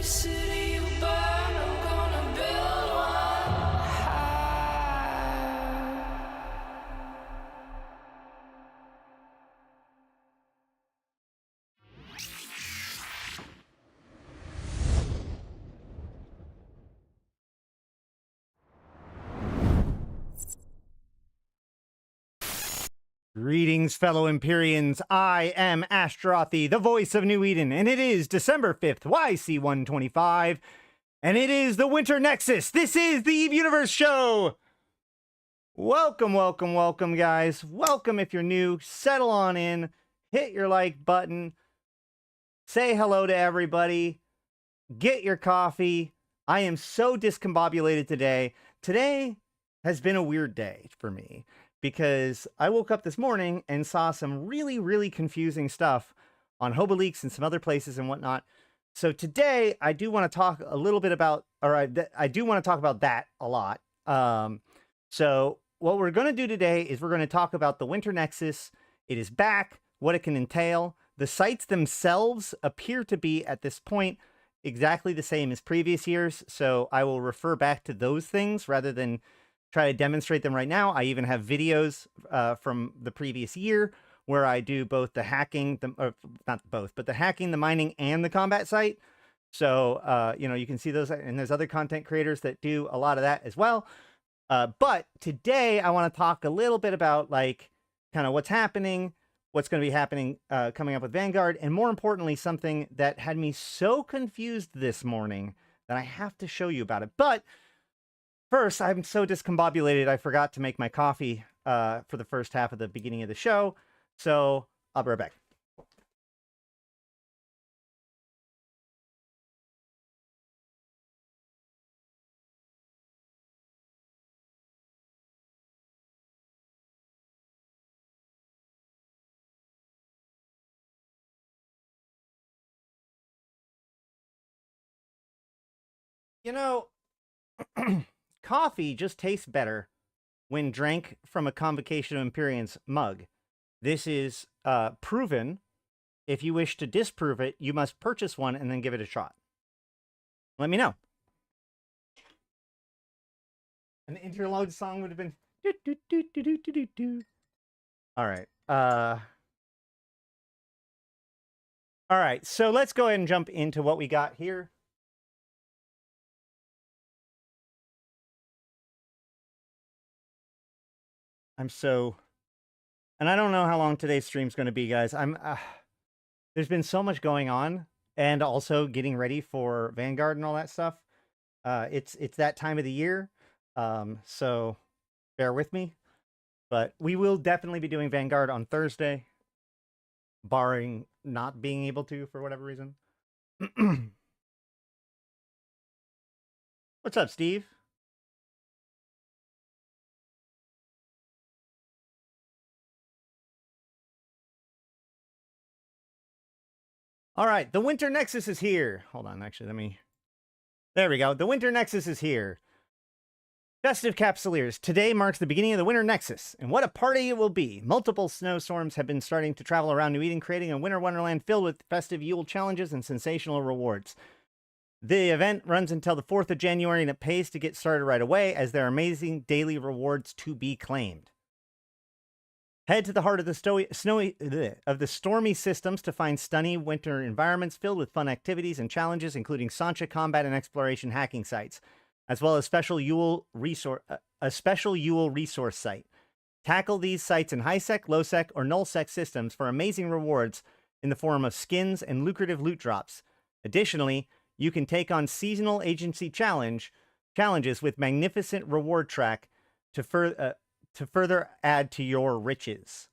city you burn, I'm gonna build one high. Greetings, fellow Empyreans. I am Ashtarothi, the voice of New Eden, and it is December 5th, YC125, and it is the Winter Nexus. This is the Eve Universe Show. Welcome, welcome, welcome, guys. Welcome if you're new. Settle on in. Hit your like button. Say hello to everybody. Get your coffee. I am so discombobulated today. Today has been a weird day for me, because I woke up this morning and saw some really, really confusing stuff on HoboLeaks and some other places and whatnot. So today, I do want to talk a little bit about, I do want to talk about that a lot. So what we're going to do today is we're going to talk about the Winter Nexus. It is back, what it can entail. The sites themselves appear to be, at this point, exactly the same as previous years. So I will refer back to those things rather than try to demonstrate them right now. I even have videos from the previous year where I do both the hacking, not both, but the hacking, the mining, and the combat site. So, you know, you can see those, and there's other content creators that do a lot of that as well. But today I want to talk a little bit about, like, kind of what's happening, what's going to be happening coming up with Vanguard, and more importantly, something that had me so confused this morning that I have to show you about it. But first, I'm so discombobulated, I forgot to make my coffee for the first half of the beginning of the show, so I'll be right back. You know, coffee just tastes better when drank from a Convocation of Empyreans mug. This is proven. If you wish to disprove it, you must purchase one and then give it a shot. Let me know. An interlude song would have been... All right. All right, so let's go ahead and jump into what we got here. And I don't know how long today's stream's going to be, guys. There's been so much going on, and also getting ready for Vanguard and all that stuff. It's that time of the year, so bear with me. But we will definitely be doing Vanguard on Thursday, barring not being able to for whatever reason. What's up, Steve? All right, the Winter Nexus is here. Hold on, actually, there we go. The Winter Nexus is here. Festive Capsuleers. Today marks the beginning of the Winter Nexus, and what a party it will be. Multiple snowstorms have been starting to travel around New Eden, creating a winter wonderland filled with festive Yule challenges and sensational rewards. The event runs until the 4th of January, and it pays to get started right away, as there are amazing daily rewards to be claimed. Head to the heart of the stormy systems to find stunning winter environments filled with fun activities and challenges, including Sancha combat and exploration hacking sites, as well as a special Yule resource site. Tackle these sites in high-sec, low-sec, or null-sec systems for amazing rewards in the form of skins and lucrative loot drops. Additionally, you can take on seasonal agency challenges with magnificent reward track to further add to your riches.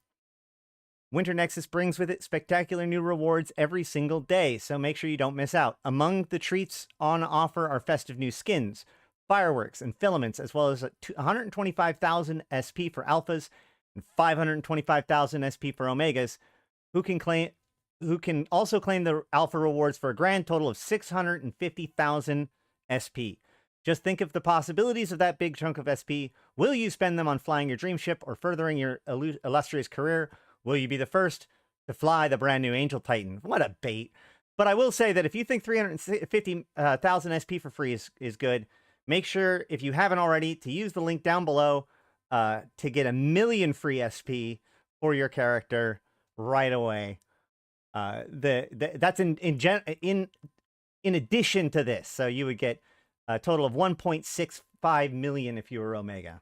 Winter Nexus brings with it spectacular new rewards every single day, so make sure you don't miss out. Among the treats on offer are festive new skins, fireworks, and filaments, as well as 125,000 SP for alphas and 525,000 SP for omegas, who can also claim the alpha rewards for a grand total of 650,000 SP. Just think of the possibilities of that big chunk of SP. Will you spend them on flying your dream ship or furthering your illustrious career? Will you be the first to fly the brand new Angel Titan? What a bait. But I will say that if you think 350,000 SP for free is good, make sure, if you haven't already, to use the link down below to get 1,000,000 free SP for your character right away. That's in addition to this. So you would get a total of 1.65 million if you were Omega.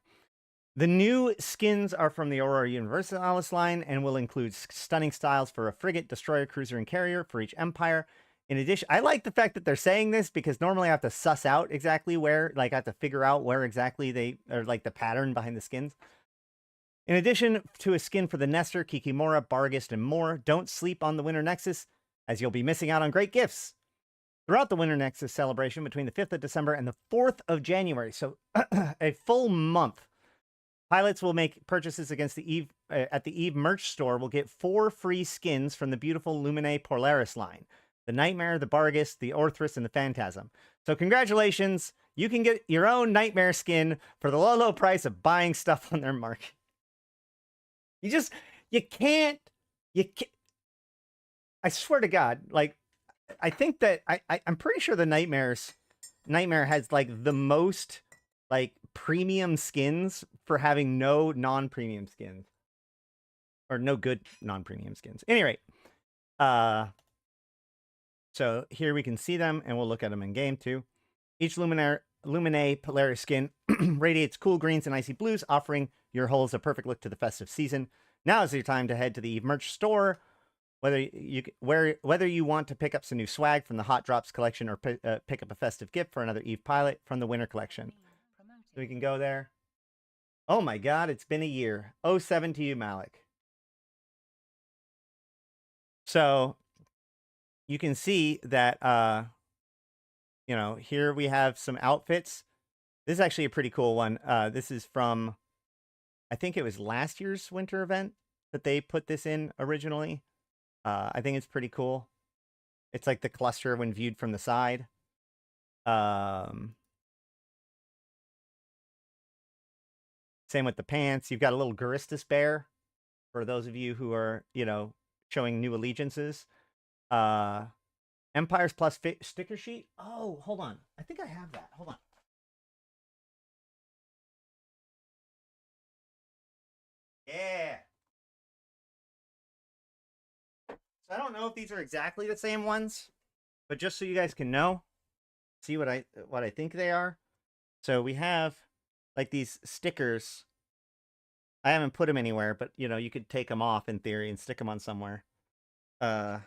The new skins are from the Aurora Universalis line and will include stunning styles for a frigate, destroyer, cruiser, and carrier for each empire. In addition, I like the fact that they're saying this because normally I have to suss out exactly where, like I have to figure out where exactly they are, like the pattern behind the skins. In addition to a skin for the Nestor, Kikimora, Barghest, and more, don't sleep on the Winter Nexus, as you'll be missing out on great gifts throughout the Winter Nexus celebration between the 5th of December and the 4th of January. So a full month. Pilots will make purchases against the Eve at the Eve merch store will get 4 free skins from the beautiful Luminae Polaris line. The Nightmare, the Barghest, the Orthrus, and the Phantasm. So congratulations, you can get your own Nightmare skin for the low, low price of buying stuff on their market. You can't, I swear to God, like, I think that, I'm pretty sure the Nightmare has, like, the most, like, premium skins for having no non-premium skins. Or no good non-premium skins. Any rate, so here we can see them, and we'll look at them in game too. Each Luminae Polaris skin radiates cool greens and icy blues, offering your holes a perfect look to the festive season. Now is your time to head to the Eve merch store. Whether you want to pick up some new swag from the Hot Drops collection or pick up a festive gift for another Eve pilot from the Winter collection. So we can go there. Oh my God, it's been a year. 07 to you, Malik. So you can see that, you know, here we have some outfits. This is actually a pretty cool one. This is from, I think it was last year's winter event that they put this in originally. I think it's pretty cool. It's like the cluster when viewed from the side. Same with the pants. You've got a little Guristas bear for those of you who are, you know, showing new allegiances. Empires Plus sticker sheet. Oh, hold on. I think I have that. Hold on. Yeah. So I don't know if these are exactly the same ones, but just so you guys can know, see what I think they are. So we have like these stickers. I haven't put them anywhere, but you know, you could take them off in theory and stick them on somewhere. I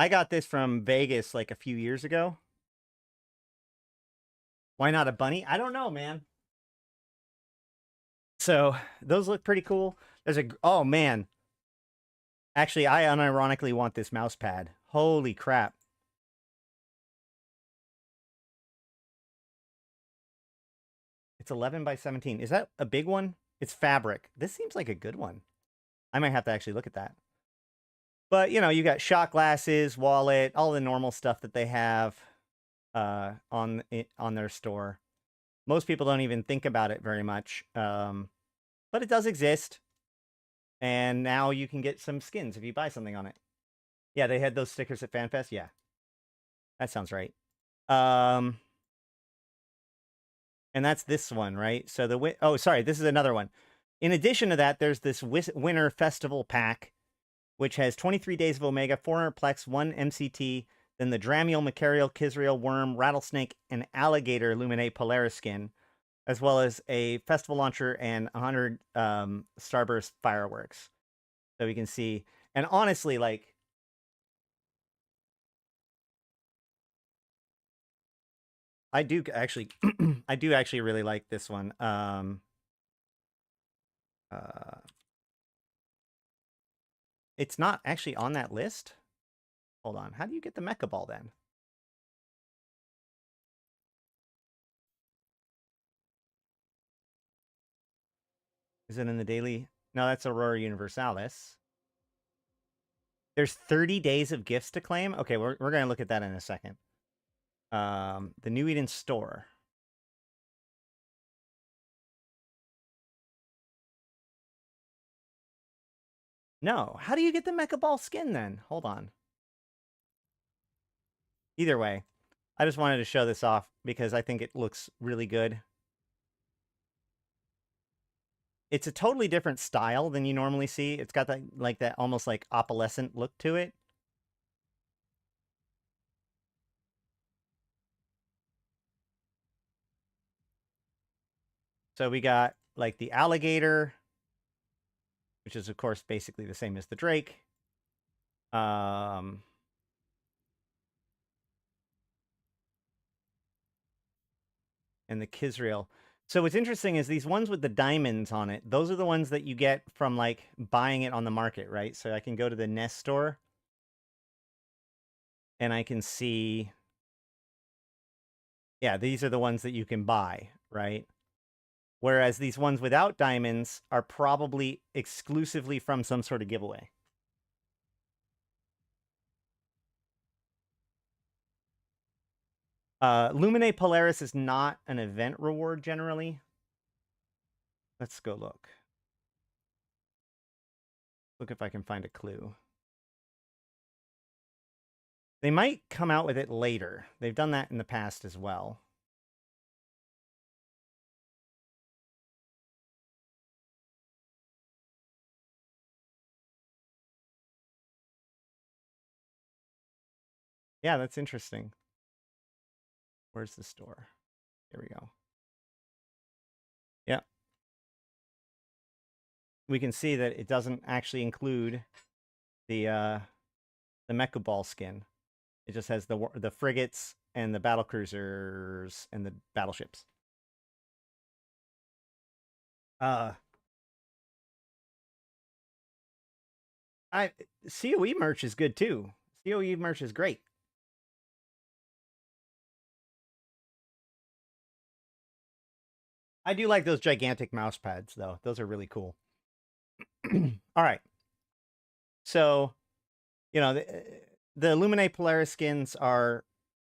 got this from Vegas like a few years ago. Why not a bunny? I don't know, man. So those look pretty cool. There's a, oh man. Actually, I unironically want this mouse pad. Holy crap. It's 11 by 17. Is that a big one? It's fabric. This seems like a good one. I might have to actually look at that. But, you know, you got shot glasses, wallet, all the normal stuff that they have on their store. Most people don't even think about it very much. But it does exist. And now you can get some skins if you buy something on it. Yeah, they had those stickers at FanFest. Yeah. That sounds right. And that's this one, right? So the oh, sorry, this is another one. In addition to that, there's this Winter Festival pack, which has 23 Days of Omega, 400 Plex, 1 MCT, then the Dramiel, Macarial, Kizrael, Worm, Rattlesnake, and Alligator Luminae Polaris skin, as well as a festival launcher and 100 Starburst fireworks. So we can see, and honestly, like, I do actually, I do actually really like this one. It's not actually on that list. Hold on. How do you get the Mecha Ball then? Is it in the daily? No, that's Aurora Universalis. There's 30 days of gifts to claim. Okay, we're going to look at that in a second. The New Eden store. No. How do you get the Mecha Ball skin then? Hold on. Either way, I just wanted to show this off because I think it looks really good. It's a totally different style than you normally see. It's got that like that almost like opalescent look to it. So we got like the alligator, which is of course basically the same as the drake. And the Quzxpon. So what's interesting is these ones with the diamonds on it, those are the ones that you get from like buying it on the market, right? So I can go to the Nest store and I can see, yeah, these are the ones that you can buy, right? Whereas these ones without diamonds are probably exclusively from some sort of giveaway. Lumine Polaris is not an event reward generally. Let's go look. Look if I can find a clue. They might come out with it later. They've done that in the past as well. Yeah, that's interesting. Where's the store? Here we go. Yeah. We can see that it doesn't actually include the Mecha Ball skin. It just has the frigates and the battle cruisers and the battleships. COE merch is good too. COE merch is great. I do like those gigantic mouse pads though. Those are really cool. All right. So, you know, the Lumine Polaris skins are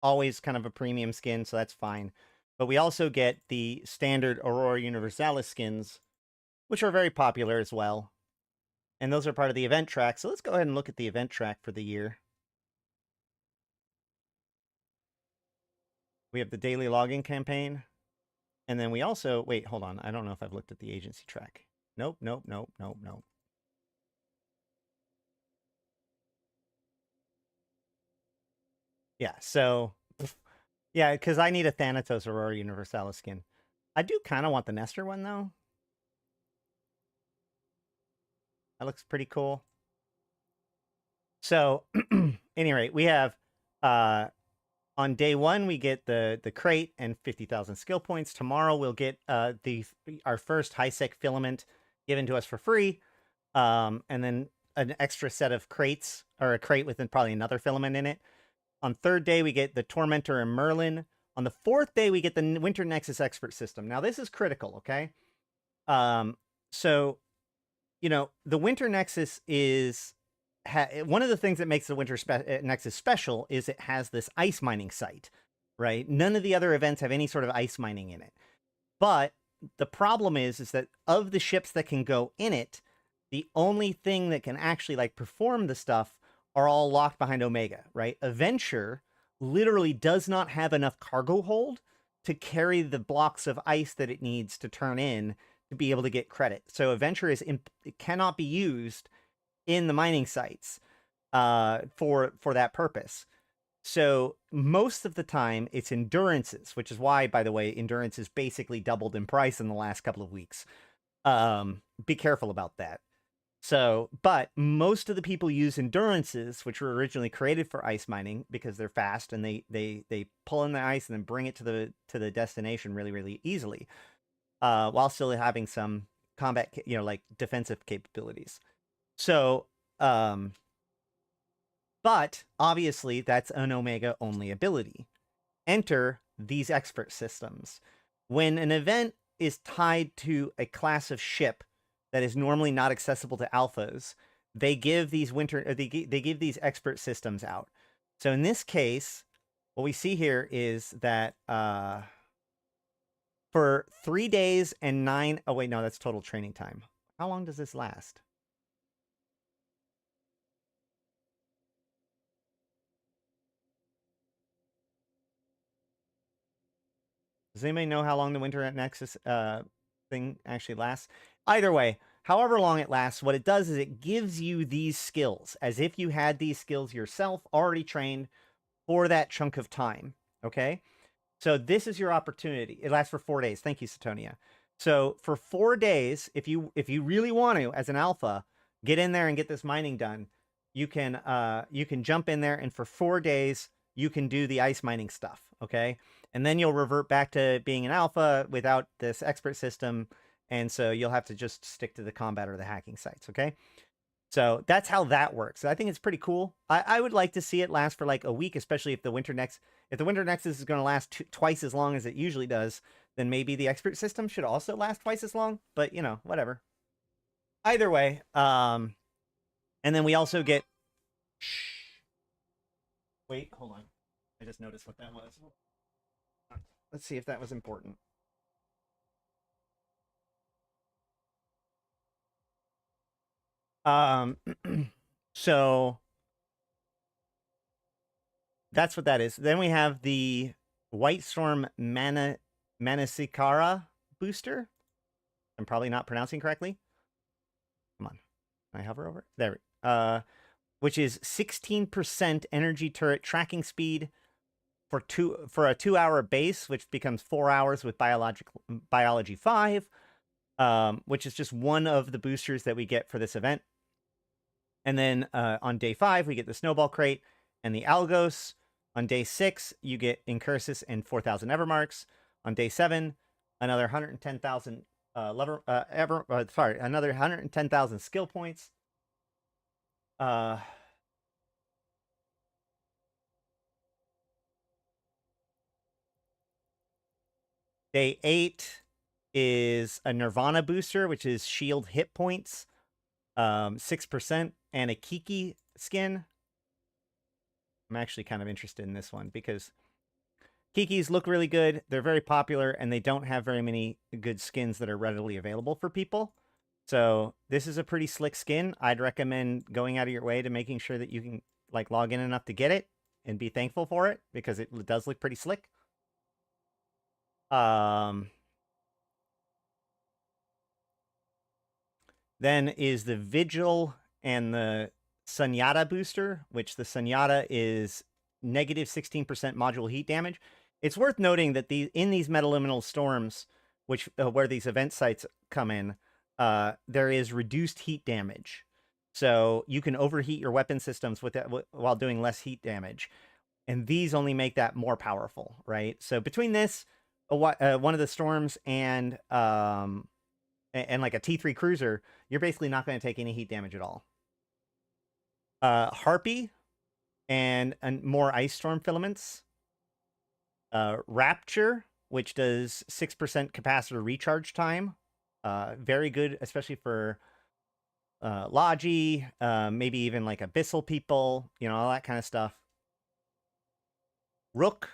always kind of a premium skin, so that's fine. But we also get the standard Aurora Universalis skins, which are very popular as well. And those are part of the event track. So let's go ahead and look at the event track for the year. We have the daily logging campaign. And then we also, wait, hold on. I don't know if I've looked at the agency track. Nope, nope, nope, nope, nope. Yeah, so, yeah, because I need a Thanatos Aurora Universalis skin. I do kind of want the Nestor one, though. That looks pretty cool. So, any rate, we have on day one we get the crate and 50,000 skill points. Tomorrow we'll get our first high sec filament given to us for free, and then an extra set of crates, or a crate with probably another filament in it. On third day we get the Tormentor and Merlin. On the fourth day we get the Winter Nexus Expert System. Now this is critical, okay? So, you know, the Winter Nexus is one of the things that makes the Winter Nexus special is it has this ice mining site, right? None of the other events have any sort of ice mining in it. But the problem is that of the ships that can go in it, the only thing that can actually like perform the stuff are all locked behind Omega, right? Adventure literally does not have enough cargo hold to carry the blocks of ice that it needs to turn in to be able to get credit. So Adventure it cannot be used in the mining sites for that purpose. So most of the time it's endurances, which is why, by the way, endurance is basically doubled in price in the last couple of weeks. Be careful about that. So, but most of the people use endurances, which were originally created for ice mining because they're fast and they pull in the ice and then bring it to the destination really, really easily, while still having some combat, you know, like defensive capabilities. So, but obviously that's an Omega only ability. Enter these expert systems. When an event is tied to a class of ship that is normally not accessible to alphas, they give these they give these expert systems out. So in this case, what we see here is that for 3 days and 9, oh wait, no, that's total training time. How long does this last? Does anybody know how long the Winter Nexus thing actually lasts? Either way, however long it lasts, what it does is it gives you these skills as if you had these skills yourself already trained for that chunk of time. Okay, so this is your opportunity. It lasts for 4 days. Thank you, Satonia. So for 4 days, if you really want to, as an alpha, get in there and get this mining done, you can jump in there, and for 4 days you can do the ice mining stuff. Okay, and then you'll revert back to being an alpha without this expert system, and so you'll have to just stick to the combat or the hacking sites. Okay. So that's how that works. I think it's pretty cool. I would like to see it last for like a week, especially if the Winter Nexus is going to last twice as long as it usually does, then maybe the expert system should also last twice as long. But you know, whatever. Either way, and then we also get. Wait, hold on. I just noticed what that was. Let's see if that was important. So that's what that is. Then we have the White Storm Manasikara booster. I'm probably not pronouncing correctly. Come on. Can I hover over it? There. Which is 16% energy turret tracking speed for a 2-hour base, which becomes 4 hours with biology 5, which is just one of the boosters that we get for this event. And then on day 5, we get the Snowball Crate and the Algos. On day 6, you get Incursus and 4,000 Evermarks. On day 7, another 110,000 another 110,000 skill points. Day 8 is a Nirvana booster, which is shield hit points, 6%, and a Kiki skin. I'm actually kind of interested in this one because Kikis look really good. They're very popular, and they don't have very many good skins that are readily available for people. So this is a pretty slick skin. I'd recommend going out of your way to making sure that you can like log in enough to get it and be thankful for it because it does look pretty slick. Then is the Vigil and the Sunyata booster, which the Sunyata is negative 16% module heat damage. It's worth noting that in these metaliminal storms, which where these event sites come in, there is reduced heat damage. So you can overheat your weapon systems with that while doing less heat damage. And these only make that more powerful, right? So between this, one of the storms, and like a T3 cruiser, you're basically not going to take any heat damage at all. Harpy and more ice storm filaments. Rapture, which does 6% capacitor recharge time. Very good, especially for Logi, maybe even like Abyssal people, you know, all that kind of stuff. Rook.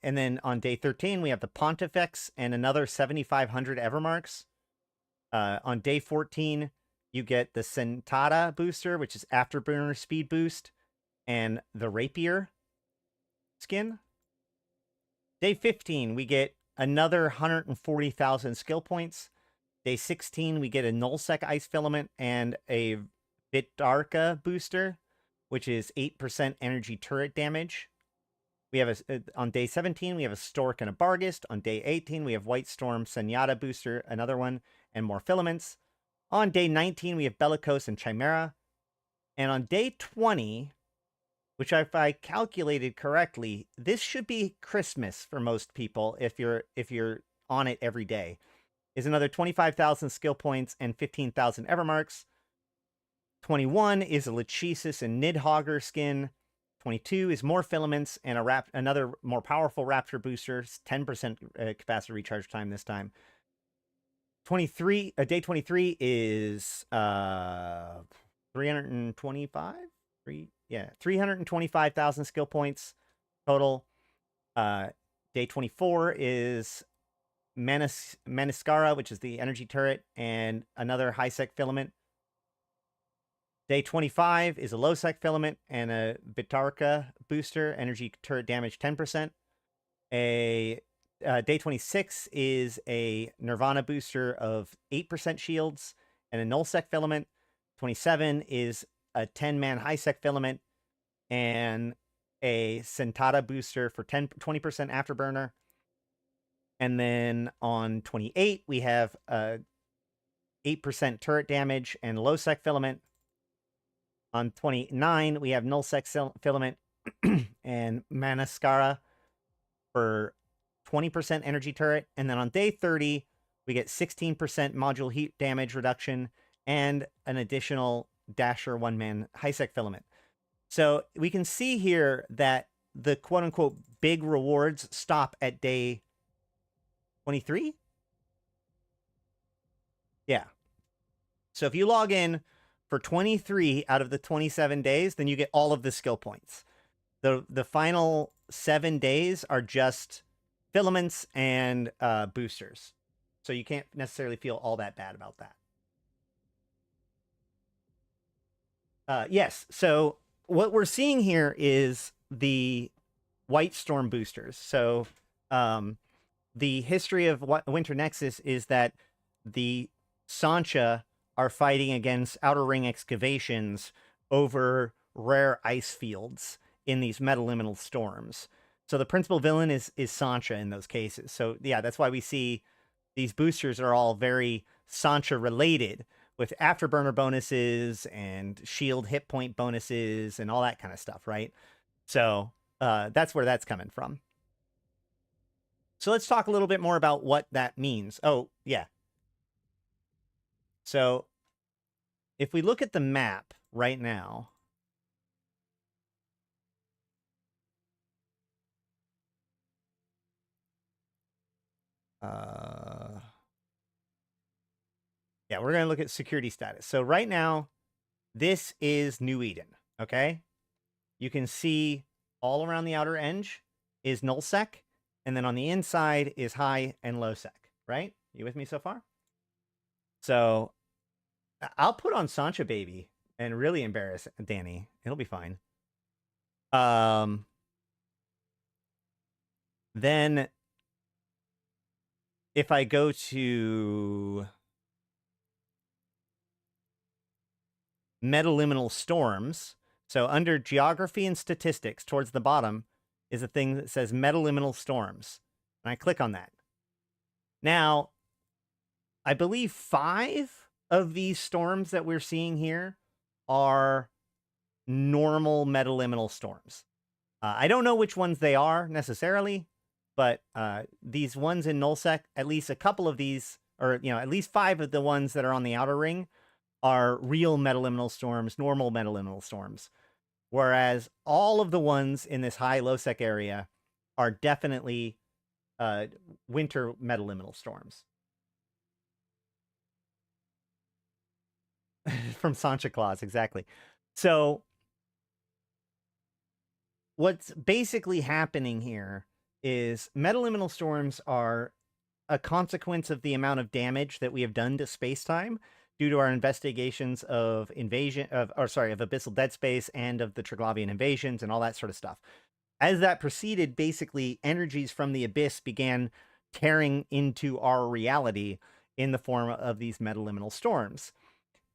And then on day 13, we have the Pontifex and another 7,500 Evermarks. On day 14, you get the Sentata booster, which is Afterburner speed boost, and the Rapier skin. Day 15, we get another 140,000 skill points. Day 16, we get a Nullsec Ice Filament and a Vitarka booster, which is 8% energy turret damage. We have on day 17, we have a Stork and a Bargist. On day 18, we have White Storm Sunyata booster, another one, and more filaments. On day 19, we have Bellicose and Chimera. And on day 20, which if I calculated correctly, this should be Christmas for most people if you're on it every day, is another 25,000 skill points and 15,000 Evermarks. 21 is a Lachesis and Nidhogger skin. 22 is more filaments and another more powerful Rapture booster, 10% capacitor recharge time this time. 23, day 23 is 325? 325,000 skill points total. Day 24 is Maniscara, which is the energy turret, and another high-sec filament. Day 25 is a low-sec filament and a Vitarka booster, energy turret damage 10%. Day 26 is a Nirvana booster of 8% shields and a nullsec filament. 27 is a 10-man high-sec filament and a Sentada booster for 20% afterburner. And then on 28, we have 8% turret damage and low-sec filament. On 29, we have null-sec filament and Manascara for 20% energy turret. And then on day 30, we get 16% module heat damage reduction and an additional Dasher 1-man high-sec filament. So we can see here that the quote-unquote big rewards stop at day 23? Yeah. So if you log in for 23 out of the 27 days, then you get all of the skill points. The final 7 days are just filaments and boosters. So you can't necessarily feel all that bad about that. Yes, so what we're seeing here is the White Storm boosters. So the history of Winter Nexus is that the Sancha are fighting against Outer Ring excavations over rare ice fields in these metaliminal storms. So the principal villain is Sancha in those cases. So yeah, that's why we see these boosters are all very Sancha related, with afterburner bonuses and shield hit point bonuses and all that kind of stuff, right? So that's where that's coming from. So let's talk a little bit more about what that means. Oh, yeah. So if we look at the map right now, yeah, we're going to look at security status. So right now, this is New Eden, okay? You can see all around the outer edge is nullsec, and then on the inside is high and low sec, right? You with me so far? So I'll put on Sancha Baby and really embarrass Danny. It'll be fine. Then if I go to metaliminal storms, so under geography and statistics towards the bottom is a thing that says metaliminal storms. And I click on that. Now, I believe 5 of these storms that we're seeing here are normal metaliminal storms. I don't know which ones they are necessarily, but these ones in nullsec, at least a couple of these, or at least 5 of the ones that are on the outer ring are real metaliminal storms, normal metaliminal storms. Whereas all of the ones in this high low sec area are definitely winter metaliminal storms. From Sancha Claus, exactly. So what's basically happening here is metaliminal storms are a consequence of the amount of damage that we have done to space-time due to our investigations of Abyssal Dead Space and of the Triglavian invasions and all that sort of stuff. As that proceeded, basically, energies from the Abyss began tearing into our reality in the form of these metaliminal storms.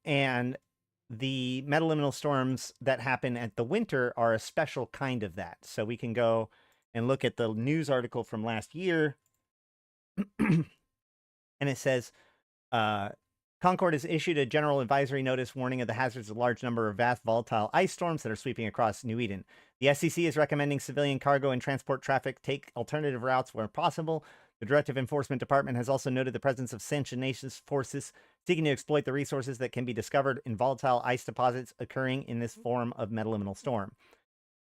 And the metaliminal storms that happen at the winter are a special kind of that. So we can go and look at the news article from last year. And it says, Concord has issued a general advisory notice warning of the hazards of a large number of vast volatile ice storms that are sweeping across New Eden. The SEC is recommending civilian cargo and transport traffic take alternative routes where possible. The Directive Enforcement Department has also noted the presence of sanctioned nations forces seeking to exploit the resources that can be discovered in volatile ice deposits occurring in this form of metaliminal storm.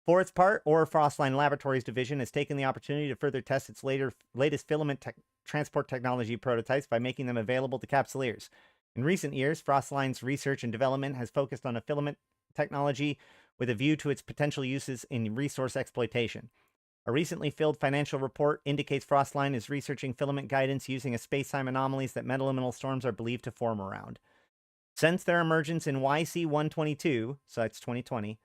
For its part, Frostline Laboratories Division has taken the opportunity to further test its latest filament transport technology prototypes by making them available to Capsuleers. In recent years, Frostline's research and development has focused on a filament technology with a view to its potential uses in resource exploitation. A recently filled financial report indicates Frostline is researching filament guidance using a space-time anomalies that metaliminal storms are believed to form around. Since their emergence in YC122, so that's 2020,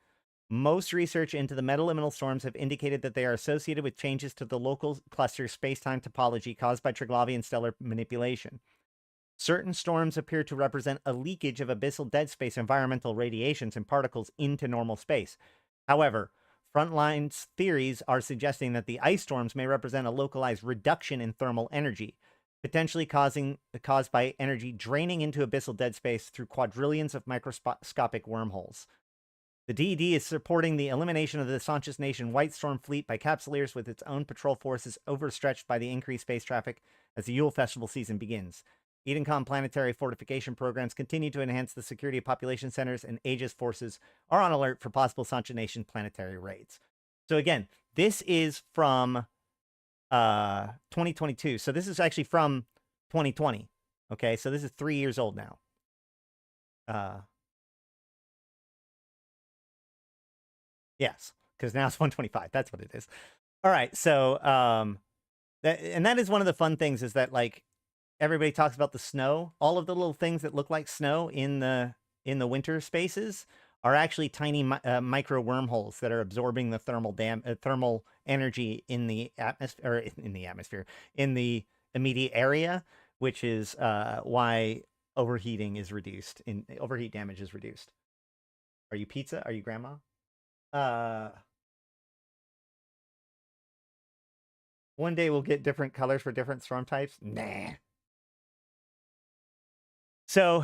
Most research into the metaliminal storms have indicated that they are associated with changes to the local cluster space-time topology caused by Triglavian stellar manipulation. Certain storms appear to represent a leakage of abyssal dead space environmental radiations and particles into normal space. However, Frontline's theories are suggesting that the ice storms may represent a localized reduction in thermal energy, potentially caused by energy draining into abyssal dead space through quadrillions of microscopic wormholes. The DED is supporting the elimination of the Sanchez Nation White Storm fleet by Capsuleers, with its own patrol forces overstretched by the increased space traffic as the Yule Festival season begins. Edencom planetary fortification programs continue to enhance the security of population centers, and Aegis forces are on alert for possible Sanchez Nation planetary raids. So again, this is from 2022. So this is actually from 2020. Okay, so this is 3 years old now. Yes, because now it's 125. That's what it is. All right, so that is one of the fun things, is that, like, everybody talks about the snow. All of the little things that look like snow in the winter spaces are actually tiny micro wormholes that are absorbing the thermal energy in the atmosphere, in the immediate area, which is why overheat damage is reduced. Are you pizza? Are you grandma? One day we'll get different colors for different storm types. Nah. So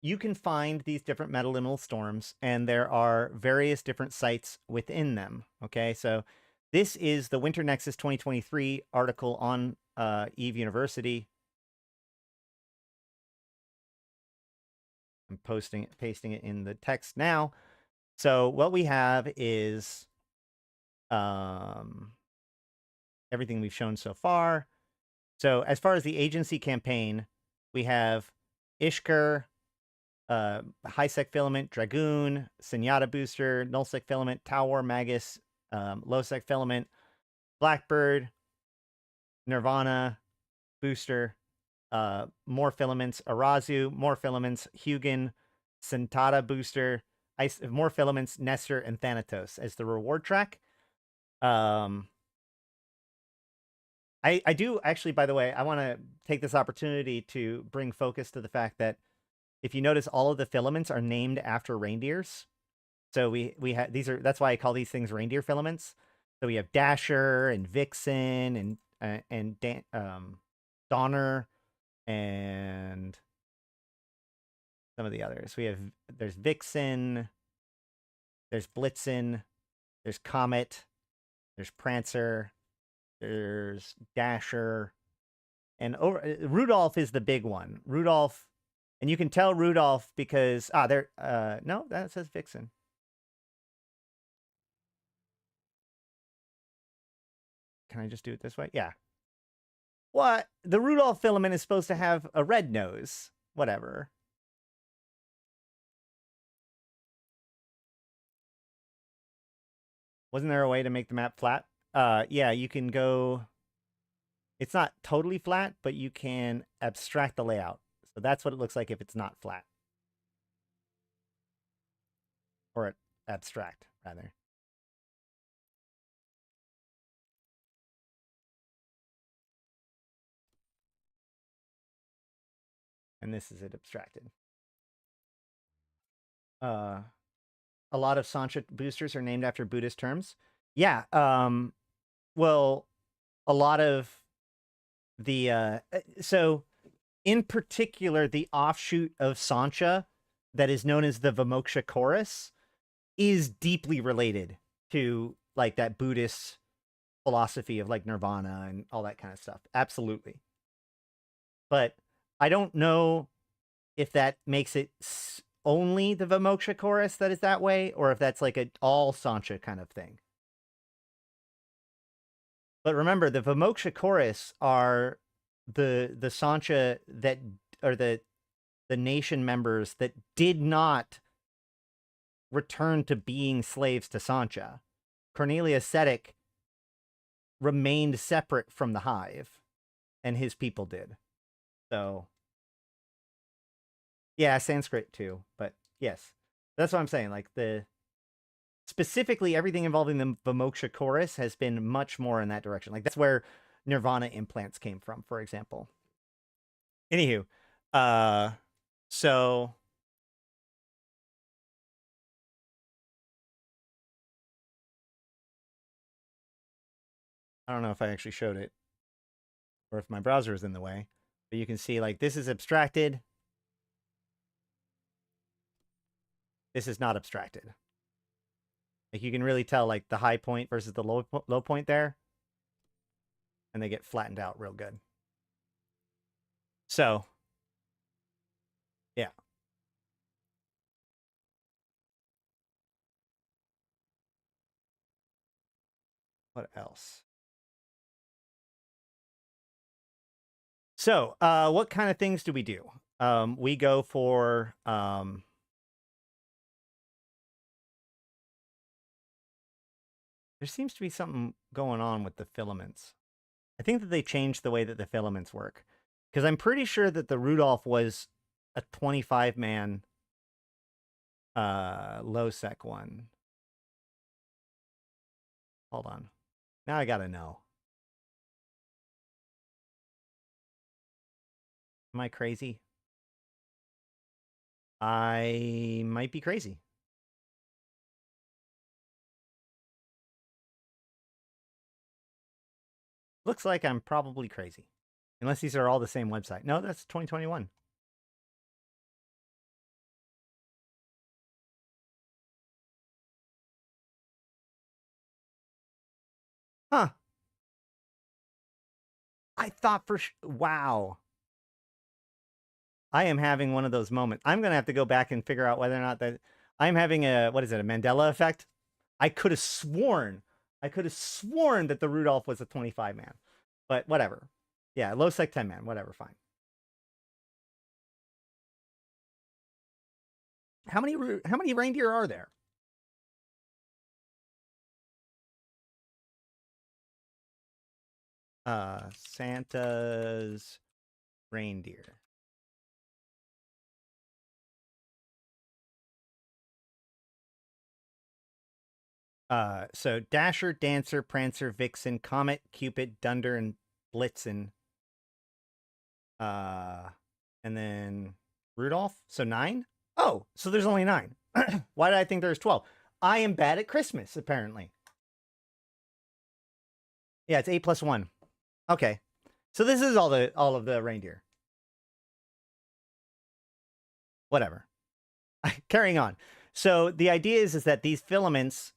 you can find these different metaliminal storms, and there are various different sites within them. Okay, so this is the Winter Nexus 2023 article on Eve University. I'm pasting it in the text now. So what we have is everything we've shown so far. So as far as the agency campaign, we have Ishkur, High-Sec Filament, Dragoon, Senyata Booster, Null-Sec Filament, Tower, Magus, Low-Sec Filament, Blackbird, Nirvana, Booster, more filaments, Arazu, more filaments, Hugin, Sentata Booster, more filaments, Nestor, and Thanatos as the reward track. I do actually, by the way, I want to take this opportunity to bring focus to the fact that if you notice, all of the filaments are named after reindeers. So we have that's why I call these things reindeer filaments. So we have Dasher and Vixen and Donner and some of the others. There's Vixen, there's Blitzen, there's Comet, there's Prancer, there's Dasher, and Rudolph is the big one. Rudolph, and you can tell Rudolph because no, that says Vixen. Can I just do it this way? Yeah. What? The Rudolph filament is supposed to have a red nose. Whatever. Wasn't there a way to make the map flat? Yeah, you can go... It's not totally flat, but you can abstract the layout. So that's what it looks like if it's not flat. Or abstract, rather. And this is it abstracted. A lot of Sancha boosters are named after Buddhist terms. Yeah, well, a lot of the... so, in particular, the offshoot of Sancha that is known as the Vimoksha Chorus is deeply related to, like, that Buddhist philosophy of, like, nirvana and all that kind of stuff. Absolutely. But I don't know if that makes it only the Vimoksha Chorus that is that way, or if that's like a all Sancha kind of thing. But remember, the Vimoksha Chorus are the Sancha that are the nation members that did not return to being slaves to Sancha. Cornelius Setic remained separate from the hive, and his people did. So, yeah, Sanskrit too, but yes. That's what I'm saying. Like specifically everything involving the Vimoksha chorus has been much more in that direction. Like that's where Nirvana implants came from, for example. Anywho, so I don't know if I actually showed it or if my browser is in the way, but you can see like this is abstracted. This is not abstracted. Like you can really tell like the high point versus the low point there. And they get flattened out real good. So, yeah. What else? So, what kind of things do we do? We go for there seems to be something going on with the filaments. I think that they changed the way that the filaments work. Because I'm pretty sure that the Rudolph was a 25-man low sec one. Hold on. Now I gotta know. Am I crazy? I might be crazy. Looks like I'm probably crazy. Unless these are all the same website. No, that's 2021. Huh. I thought for wow. I am having one of those moments. I'm going to have to go back and figure out whether or not that I'm having a, what is it, a Mandela effect? I could have sworn that the Rudolph was a 25-man. But whatever. Yeah, low sec 10-man, whatever, fine. How many reindeer are there? Santa's reindeer. So Dasher, Dancer, Prancer, Vixen, Comet, Cupid, Dunder, and Blitzen. And then Rudolph. So 9? Oh, so there's only 9. Why did I think there's 12? I am bad at Christmas, apparently. Yeah, it's 8 plus 1. Okay. So this is all of the reindeer. Whatever. Carrying on. So the idea is that these filaments,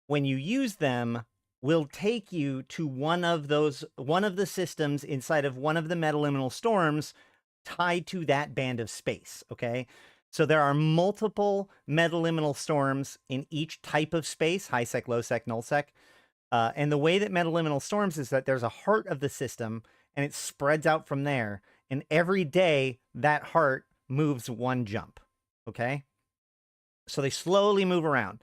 when you use them, will take you to one of the systems inside of one of the metaliminal storms tied to that band of space, okay? So there are multiple metaliminal storms in each type of space, high sec, low sec, null sec. And the way that metaliminal storms is that there's a heart of the system and it spreads out from there. And every day that heart moves one jump, okay? So they slowly move around,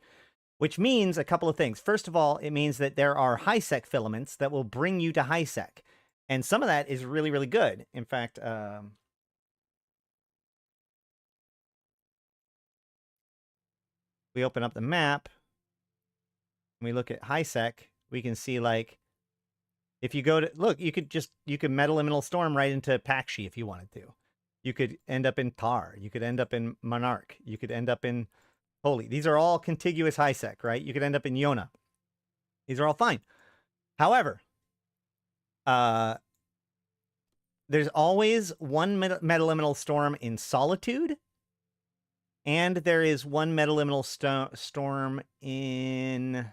which means a couple of things. First of all, it means that there are high sec filaments that will bring you to high sec. And some of that is really, really good. In fact, we open up the map and we look at high sec, we can see like, if you go to, look, you could metaliminal storm right into Pakshi if you wanted to. You could end up in Tar. You could end up in Monarch. You could end up in Holy. These are all contiguous high sec, right? You could end up in Yona. These are all fine. However, there's always one metaliminal storm in Solitude, and there is one metaliminal storm in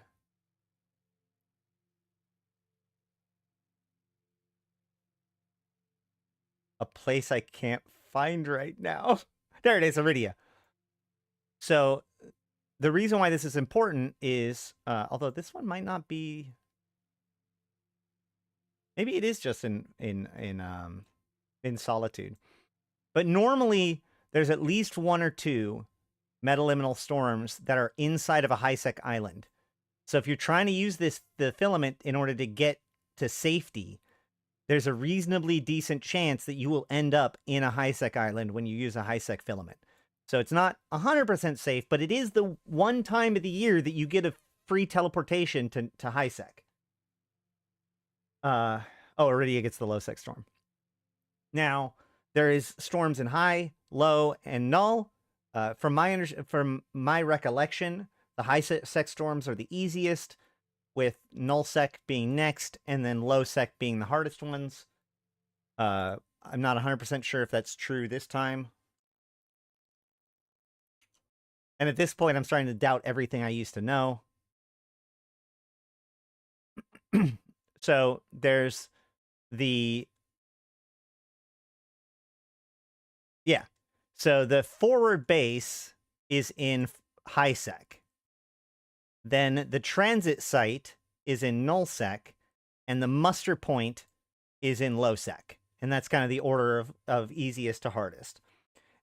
a place I can't find right now. There it is, Iridia. So the reason why this is important is, although this one might not be, maybe it is just in Solitude, but normally there's at least 1 or 2 metaliminal storms that are inside of a high sec island. So if you're trying to use the filament in order to get to safety, there's a reasonably decent chance that you will end up in a high sec island when you use a high sec filament. So it's not 100% safe, but it is the one time of the year that you get a free teleportation to high sec. Oh, Iridia gets the low sec storm. Now, there is storms in high, low, and null. From my recollection, the high sec storms are the easiest, with null sec being next, and then low sec being the hardest ones. I'm not 100% sure if that's true this time. And at this point, I'm starting to doubt everything I used to know. So there's the... Yeah. So the forward base is in high sec. Then the transit site is in null sec. And the muster point is in low sec. And that's kind of the order of easiest to hardest.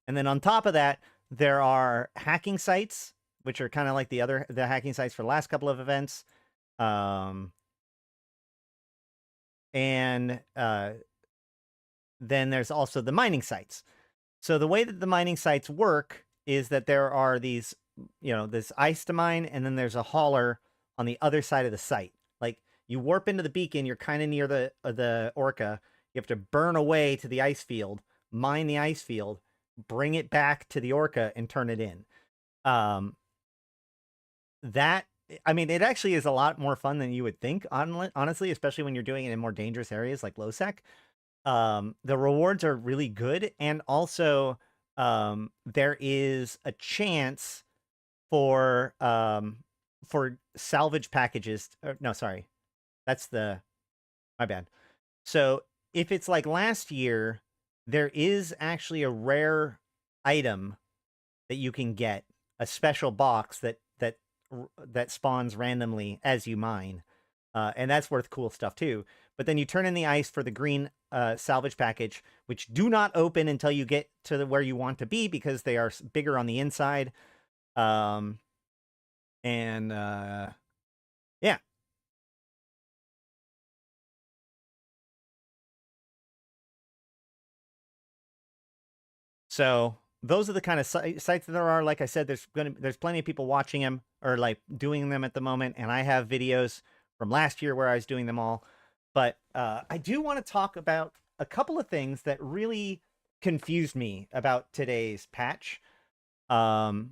And then on top of that, there are hacking sites, which are kind of like the hacking sites for the last couple of events. And then there's also the mining sites. So the way that the mining sites work is that there are these, this ice to mine, and then there's a hauler on the other side of the site. Like, you warp into the beacon, you're kind of near the orca. You have to burn away to the ice field, mine the ice field, bring it back to the orca, and turn it in. It actually is a lot more fun than you would think, honestly, especially when you're doing it in more dangerous areas like low sec. The rewards are really good, and also there is a chance for salvage packages. No, sorry, my bad. So if it's like last year, there is actually a rare item that you can get, a special box that spawns randomly as you mine, and that's worth cool stuff too. But then you turn in the ice for the green salvage package, which do not open until you get to where you want to be, because they are bigger on the inside. Yeah. So those are the kind of sites that there are. Like I said, there's plenty of people watching them or like doing them at the moment, and I have videos from last year where I was doing them all. But I do want to talk about a couple of things that really confused me about today's patch. Let's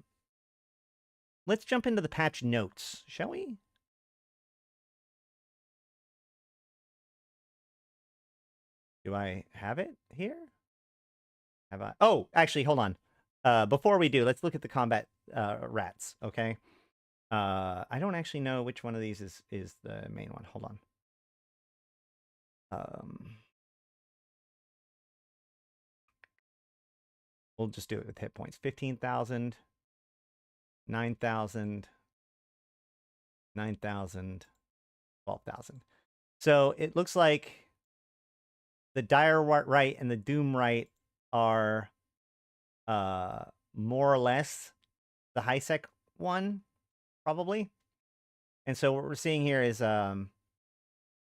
jump into the patch notes, shall we? Do I have it here? Have I? Oh, actually, hold on. Before we do, let's look at the combat rats, okay? I don't actually know which one of these is the main one. Hold on. We'll just do it with hit points. 15,000, 9,000, 9,000, 12,000. So it looks like the Dire Right and the Doom Right are more or less the high sec one, probably. And so what we're seeing here is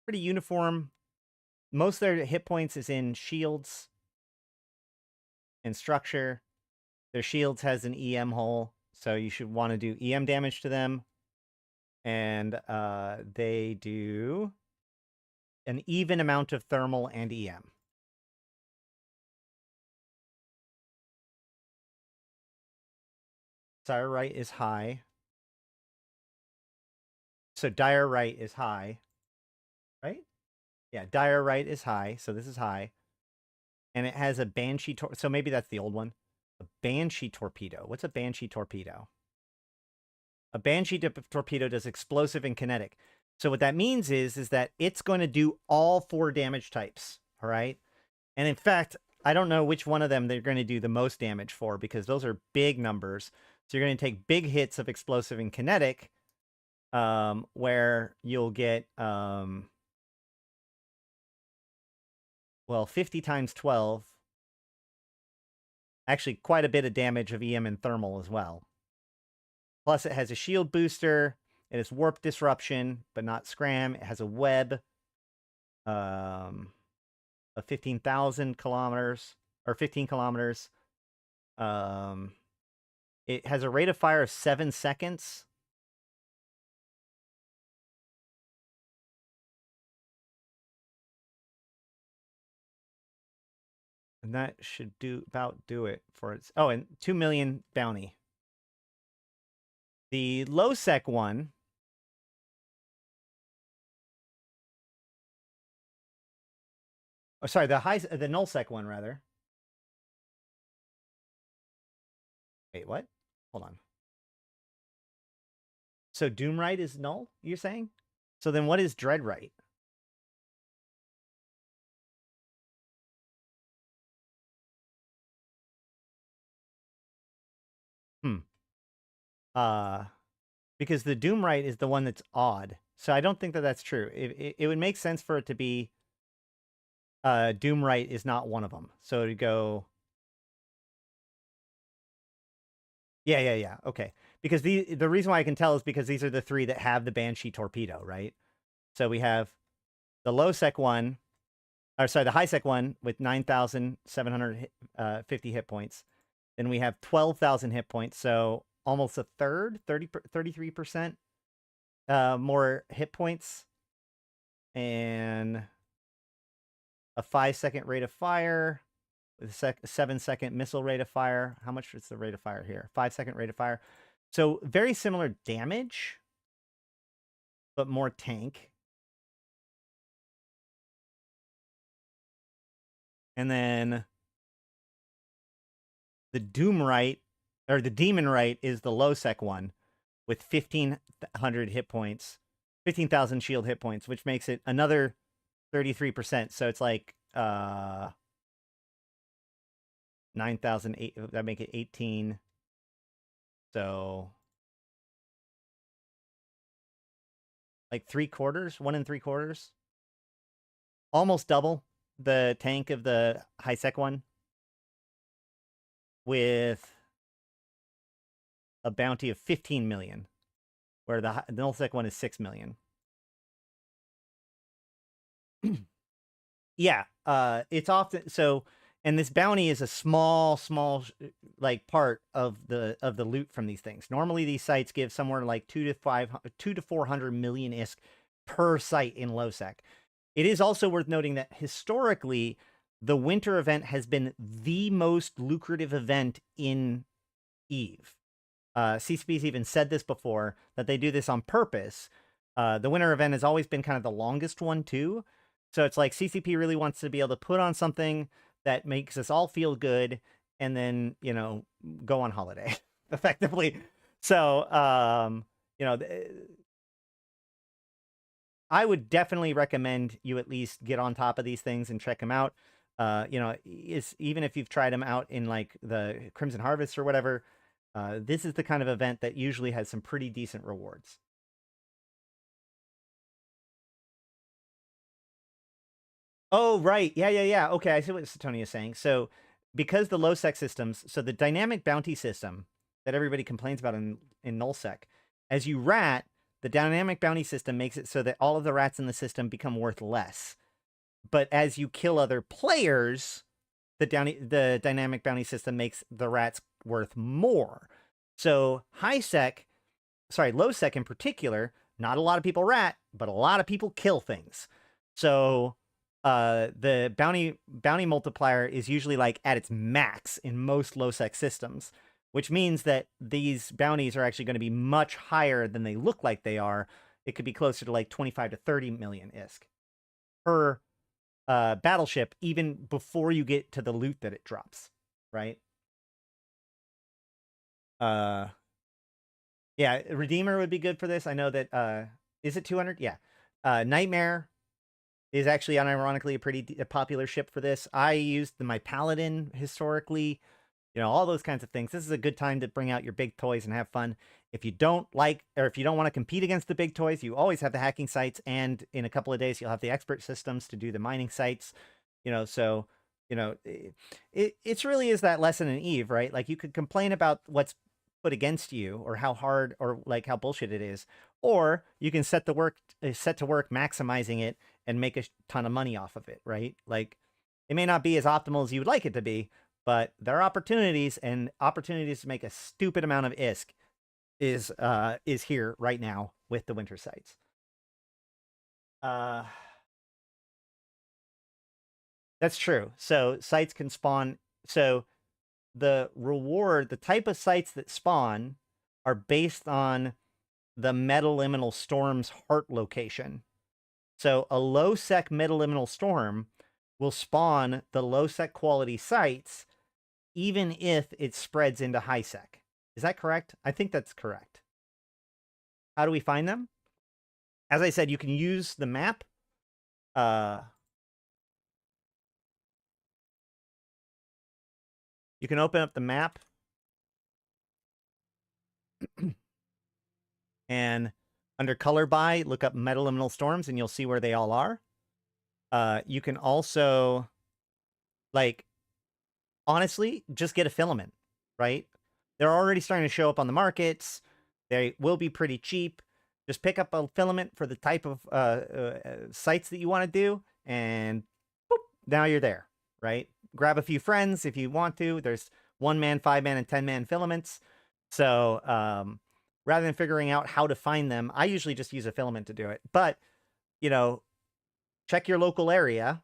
pretty uniform. Most of their hit points is in shields and structure. Their shields has an EM hole, so you should want to do EM damage to them. And they do an even amount of thermal and EM. Dire Right is high. So Dire Right is high, right? Yeah, Dire Right is high, so this is high. And it has a Banshee, so maybe that's the old one. A Banshee Torpedo. What's a Banshee Torpedo? A Banshee Torpedo does explosive and kinetic. So what that means is that it's going to do all 4 damage types, all right? And in fact, I don't know which one of them they're going to do the most damage for, because those are big numbers. So you're going to take big hits of explosive and kinetic, where you'll get, well, 50 times 12. Actually, quite a bit of damage of EM and thermal as well. Plus, it has a shield booster. It has warp disruption, but not scram. It has a web of 15,000 kilometers, or 15 kilometers. It has a rate of fire of 7 seconds. And that should do it for its... Oh, and 2 million bounty. The low sec one... Oh, sorry, the null sec one, rather. Wait, what? Hold on. So Doomrite is null, you're saying? So then what is Dreadrite? Because the Doomrite is the one that's odd. So I don't think that that's true. It would make sense for it to be Doomrite is not one of them. So to go... Yeah. Okay. Because the reason why I can tell is because these are the 3 that have the Banshee torpedo, right? So we have the low sec one, or sorry, the high sec one with 9,750 hit points. Then we have 12,000 hit points, so almost a third, 33% more hit points, and a 5-second rate of fire with a 7-second missile rate of fire. How much is the rate of fire here? 5-second rate of fire. So very similar damage, but more tank. And then the Doomrite, or the Demonrite, is the low sec one with 1,500 hit points, 15,000 shield hit points, which makes it another 33%. So it's like 9,008. That make it 18. So like 3/4, 1 3/4, almost double the tank of the high sec one, with a bounty of 15 million, where the null sec one is 6 million. Yeah, it's often so, and this bounty is a small like part of the loot from these things. Normally these sites give somewhere like 2 to 400 million ISK per site in low sec. It is also worth noting that historically the winter event has been the most lucrative event in EVE. CCP's even said this before, that they do this on purpose. The winter event has always been kind of the longest one too. So it's like CCP really wants to be able to put on something that makes us all feel good and then, you know, go on holiday effectively. So, you know, I would definitely recommend you at least get on top of these things and check them out. You know, even if you've tried them out in like the Crimson Harvest or whatever, this is the kind of event that usually has some pretty decent rewards. Oh, right. Yeah. Okay, I see what Satonia is saying. So because the low sec systems, so the dynamic bounty system that everybody complains about in nullsec, as you rat, the dynamic bounty system makes it so that all of the rats in the system become worth less. But as you kill other players, the dynamic bounty system makes the rats worth more. So low sec in particular, not a lot of people rat, but a lot of people kill things. So the bounty multiplier is usually like at its max in most low sec systems, which means that these bounties are actually going to be much higher than they look like they are. It could be closer to like 25 to 30 million ISK per battleship, even before you get to the loot that it drops, right? Yeah, Redeemer would be good for this. I know that, is it 200? Yeah. Nightmare is actually unironically a pretty popular ship for this. I used my Paladin historically, you know, all those kinds of things. This is a good time to bring out your big toys and have fun. If you don't like, or if you don't want to compete against the big toys, you always have the hacking sites, and in a couple of days you'll have the expert systems to do the mining sites, you know. So, you know, it's really is that lesson in EVE, right? Like, you could complain about what's put against you or how hard or like how bullshit it is, or you can set to work maximizing it and make a ton of money off of it, right? Like, it may not be as optimal as you would like it to be, but there are opportunities, and opportunities to make a stupid amount of ISK is here right now with the winter sites. That's true. So sites can spawn. So the reward, the type of sites that spawn are based on the metaliminal storm's heart location. So a low sec metaliminal storm will spawn the low sec quality sites even if it spreads into high sec. Is that correct? I think that's correct. How do we find them? As I said, you can use the map. You can open up the map and under color by, look up metaliminal storms and you'll see where they all are. You can also, like, honestly, just get a filament, right? They're already starting to show up on the markets. They will be pretty cheap. Just pick up a filament for the type of sites that you want to do, and boop, now you're there, right? Grab a few friends if you want to. There's 1-man, 5-man, and 10-man filaments. So rather than figuring out how to find them, I usually just use a filament to do it. But, you know, check your local area.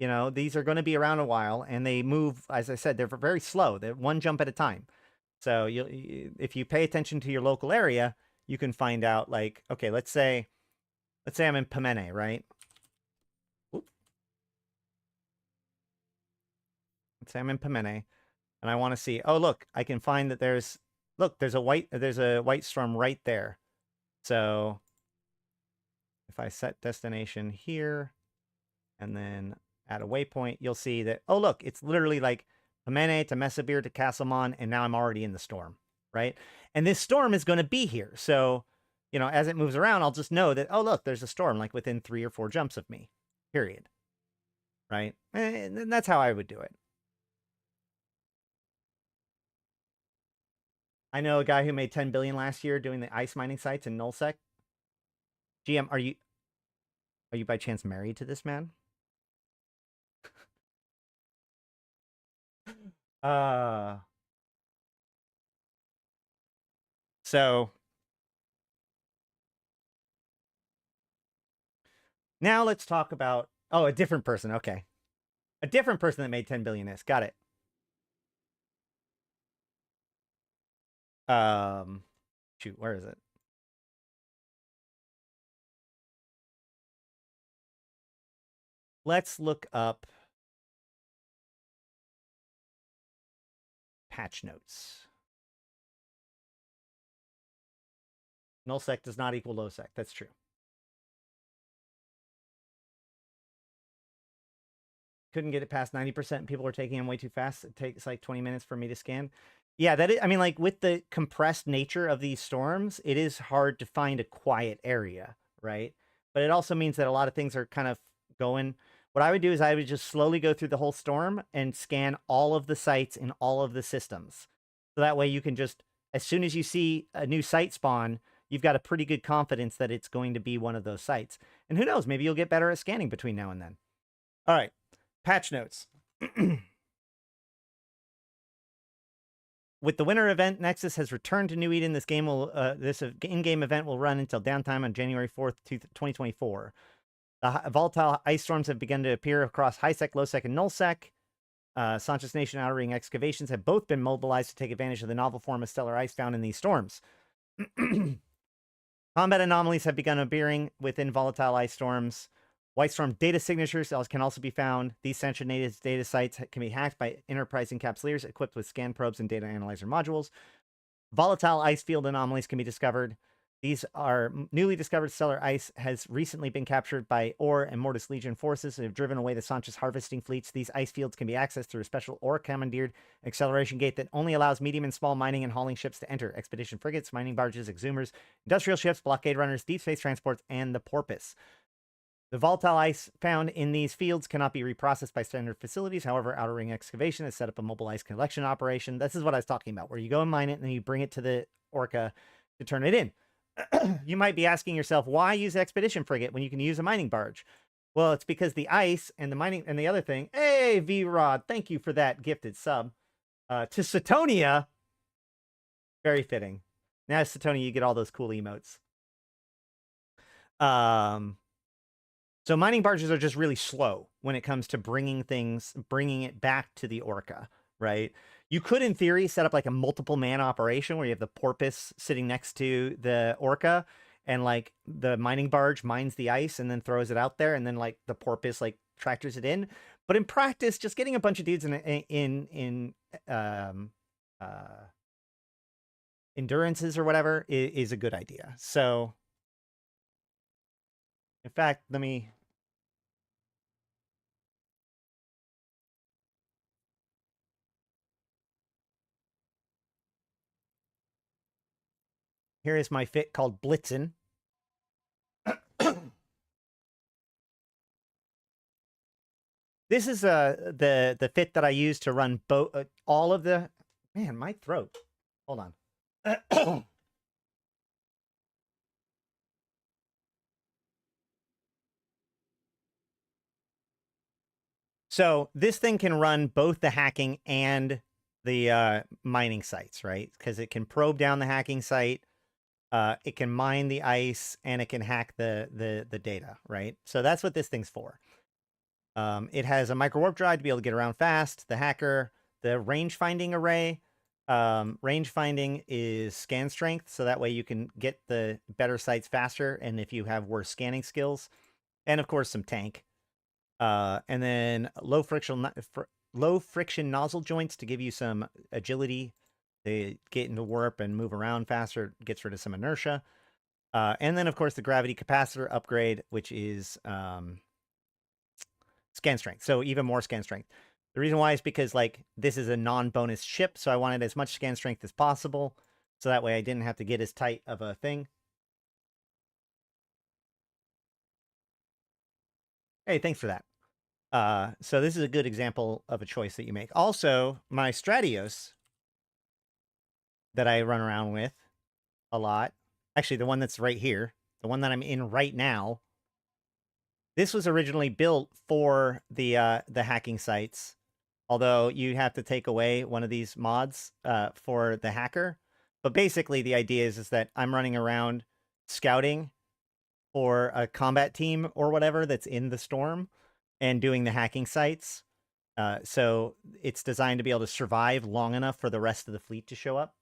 You know, these are going to be around a while, and they move, as I said, they're very slow. They're one jump at a time. So if you pay attention to your local area, you can find out, like, okay, let's say I'm in Pamene, right? Oop. Let's say I'm in Pamene, and I want to see, oh, look, I can find that there's a white storm right there. So if I set destination here and then add a waypoint, you'll see that, oh, look, it's literally like Pamene to Mesabir to Castlemon, and now I'm already in the storm, right? And this storm is going to be here. So, you know, as it moves around, I'll just know that, oh, look, there's a storm like within 3 or 4 jumps of me, period. Right? And that's how I would do it. I know a guy who made 10 billion last year doing the ice mining sites in nullsec. GM, are you by chance married to this man? So now let's talk about, oh, a different person. Okay. A different person that made 10 billion is. Got it. Shoot, where is it? Let's look up patch notes. Nullsec does not equal lowsec. That's true. Couldn't get it past 90%. People are taking them way too fast. It takes like 20 minutes for me to scan. Yeah, that is, I mean, like, with the compressed nature of these storms, it is hard to find a quiet area, right? But it also means that a lot of things are kind of going. What I would do is I would just slowly go through the whole storm and scan all of the sites in all of the systems. So that way you can just, as soon as you see a new site spawn, you've got a pretty good confidence that it's going to be one of those sites. And who knows, maybe you'll get better at scanning between now and then. All right, patch notes. With the winter event, Nexus has returned to New Eden. This game will, this in-game event will run until downtime on January 4th, 2024. The volatile ice storms have begun to appear across high-sec, low-sec, and null-sec. Sanchez Nation Outer Ring excavations have both been mobilized to take advantage of the novel form of stellar ice found in these storms. Combat anomalies have begun appearing within volatile ice storms. White Storm data signatures can also be found. These Sanchez data sites can be hacked by enterprise encapsulators equipped with scan probes and data analyzer modules. Volatile ice field anomalies can be discovered. These are newly discovered stellar ice has recently been captured by Ore and Mortis Legion forces and have driven away the Sanchez harvesting fleets. These ice fields can be accessed through a special Ore commandeered acceleration gate that only allows medium and small mining and hauling ships to enter. Expedition frigates, mining barges, exhumers, industrial ships, blockade runners, deep space transports, and the Porpoise. The volatile ice found in these fields cannot be reprocessed by standard facilities. However, Outer Ring Excavation has set up a mobile ice collection operation. This is what I was talking about, where you go and mine it, and then you bring it to the Orca to turn it in. You might be asking yourself, why use Expedition Frigate when you can use a mining barge? Well, it's because the ice and the mining and the other thing. Hey, V-Rod, thank you for that gifted sub. to Satonia. Very fitting. Now, Satonia, you get all those cool emotes. So mining barges are just really slow when it comes to bringing it back to the Orca, right? You could, in theory, set up like a multiple man operation where you have the porpoise sitting next to the Orca, and like the mining barge mines the ice and then throws it out there, and then like the porpoise like tractors it in. But in practice, just getting a bunch of dudes in endurances or whatever is a good idea. So, in fact, let me. Here is my fit called Blitzen. This is the fit that I use to run all of the. Man, my throat. Hold on. So this thing can run both the hacking and the mining sites, right? Because it can probe down the hacking site, it can mine the ice, and it can hack the data, right? So that's what this thing's for. It has a micro warp drive to be able to get around fast. The hacker, the range finding array. Range finding is scan strength, so that way you can get the better sites faster, and if you have worse scanning skills, and of course some tank. And then low friction nozzle joints to give you some agility. They get into warp and move around faster, gets rid of some inertia. And then, of course, the gravity capacitor upgrade, which is scan strength. So even more scan strength. The reason why is because, like, this is a non-bonus ship, so I wanted as much scan strength as possible, so that way I didn't have to get as tight of a thing. Hey, thanks for that. So this is a good example of a choice that you make. Also, my Stratios that I run around with a lot, actually the one that's right here, the one that I'm in right now, this was originally built for the hacking sites, although you have to take away one of these mods for the hacker. But basically the idea is that I'm running around scouting for a combat team or whatever that's in the storm, and doing the hacking sites. So it's designed to be able to survive long enough for the rest of the fleet to show up.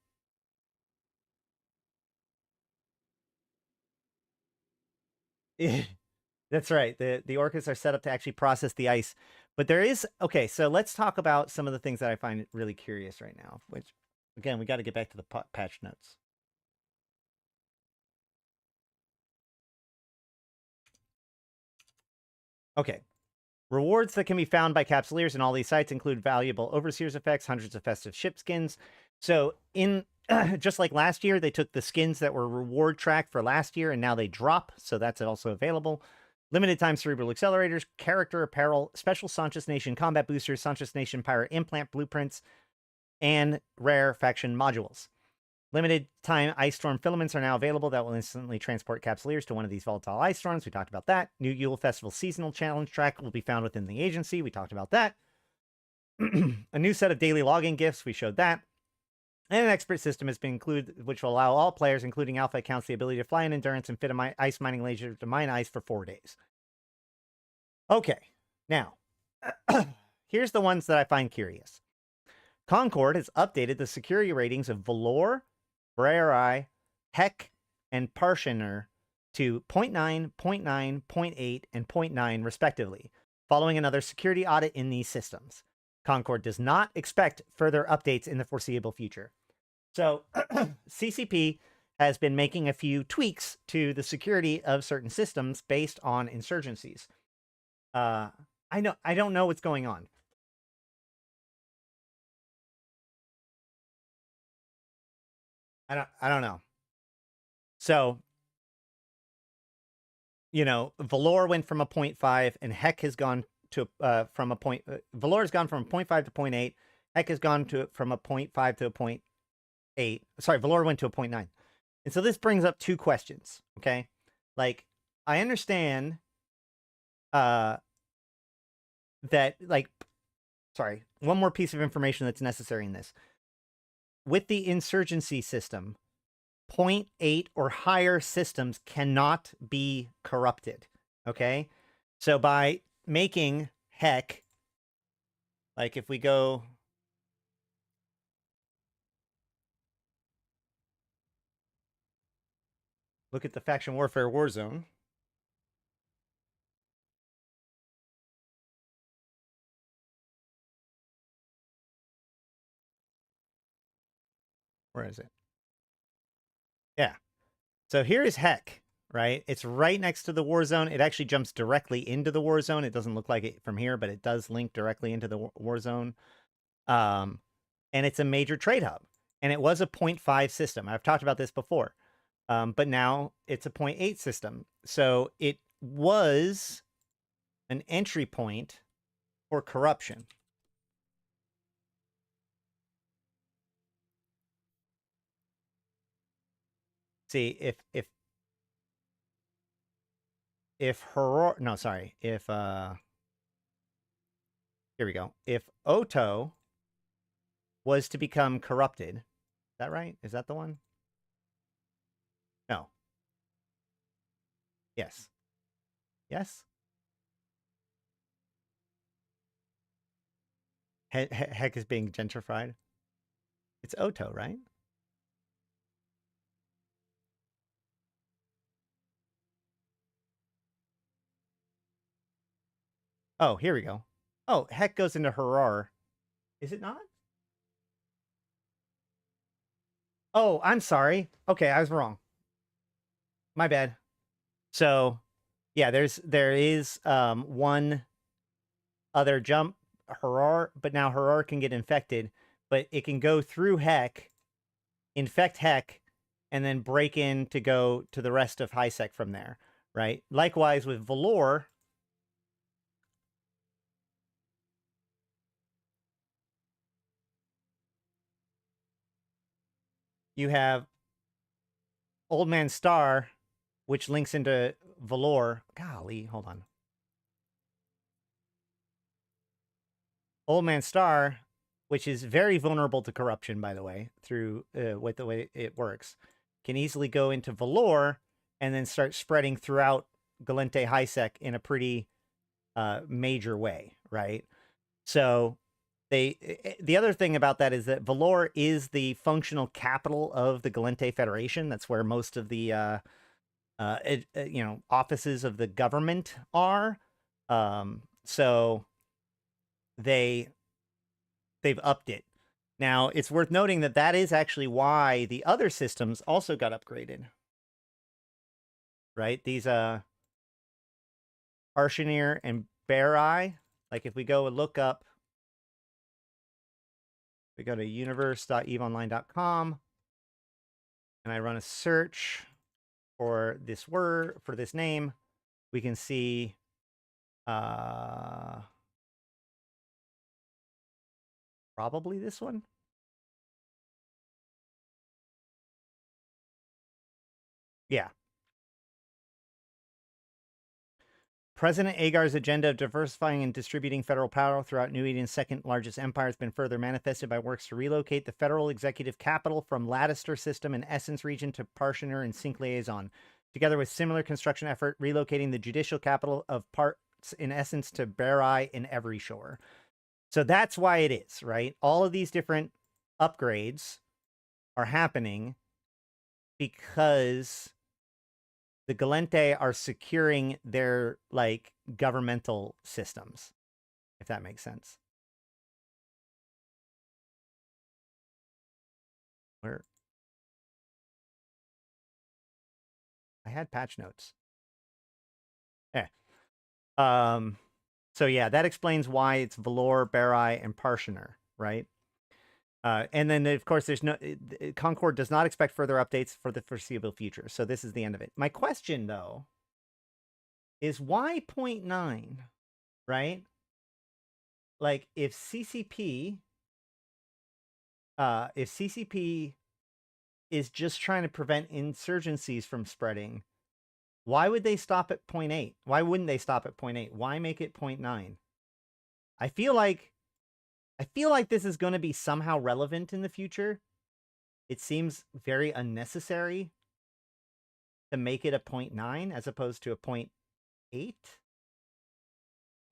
That's right. The orcas are set up to actually process the ice. But there is... Okay, so let's talk about some of the things that I find really curious right now, which, again, we got to get back to the patch notes. Okay. Rewards that can be found by Capsuleers in all these sites include valuable Overseers effects, hundreds of festive ship skins. So in just like last year, they took the skins that were reward track for last year, and now they drop, so that's also available. Limited time cerebral accelerators, character apparel, special Sanchez Nation combat boosters, Sanchez Nation pirate implant blueprints, and rare faction modules. Limited time ice storm filaments are now available that will instantly transport Capsuleers to one of these volatile ice storms. We talked about that. New Yule Festival seasonal challenge track will be found within the agency. We talked about that. A new set of daily logging gifts. We showed that. And an expert system has been included, which will allow all players, including alpha accounts, the ability to fly in endurance and fit a ice mining laser to mine ice for 4 days. Okay, now, here's the ones that I find curious. Concord has updated the security ratings of Valor, Brerai, Heck, and Parshener to 0.9, 0.9, 0.8, and 0.9 respectively, following another security audit in these systems. Concord does not expect further updates in the foreseeable future. So, CCP has been making a few tweaks to the security of certain systems based on insurgencies. I don't know what's going on. I don't know. So, you know, Valor went from a 0.5, and Heck has gone to from a point. Valor has gone from a 0.5 to 0.8. Heck has gone from a 0.5 to a 0.8. Sorry, Valor went to a 0.9. And so this brings up two questions. Okay, like I understand that, like, sorry, one more piece of information that's necessary in this. With the insurgency system, 0.8 or higher systems cannot be corrupted. Okay? So by making heck, like if we go... look at the Faction Warfare Warzone. Where is it? Yeah. So here is heck, right? It's right next to the war zone. It actually jumps directly into the war zone. It doesn't look like it from here, but it does link directly into the war zone. And it's a major trade hub. And it was a 0.5 system. I've talked about this before. But now it's a 0.8 system. So it was an entry point for corruption. See, if here we go. If Oto was to become corrupted, is that right? Is that the one? No. Yes. Yes? Heck is being gentrified. It's Oto, right? Oh, here we go. Oh, heck goes into Harar. Is it not? Oh, I'm sorry. Okay, I was wrong. My bad. So, yeah, there is one other jump, Harar, but now Harar can get infected, but it can go through heck, infect heck, and then break in to go to the rest of HiSec from there, right? Likewise with Valor, you have Old Man Star, which links into Valor. Golly, hold on. Old Man Star, which is very vulnerable to corruption, by the way, through with the way it works, can easily go into Valor and then start spreading throughout Gallente HiSec in a pretty major way, right? So the other thing about that is that Valor is the functional capital of the Gallente Federation. That's where most of the offices of the government are. So they've upped it. Now, it's worth noting that that is actually why the other systems also got upgraded. Right? These Arshenir and Barai, like if we go and look up, we go to universe.eveonline.com and I run a search for this word, for this name, we can see probably this one. Yeah. President Agar's agenda of diversifying and distributing federal power throughout New Eden's second largest empire has been further manifested by works to relocate the federal executive capital from Lattister system and Essence region to Parshener and Sync Liaison, together with similar construction effort relocating the judicial capital of parts in Essence to Barai in Everyshore. So that's why it is, right? All of these different upgrades are happening because the Gallente are securing their, like, governmental systems, if that makes sense. Where? I had patch notes. Yeah. So yeah, that explains why it's Valor, Barai, and Parshener, right? And then, of course, there's no... Concord does not expect further updates for the foreseeable future. So this is the end of it. My question, though, is why 0.9, right? Like, if CCP is just trying to prevent insurgencies from spreading, why would they stop at 0.8? Why wouldn't they stop at 0.8? Why make it 0.9? I feel like I feel like this is going to be somehow relevant in the future. It seems very unnecessary to make it a 0.9 as opposed to a 0.8.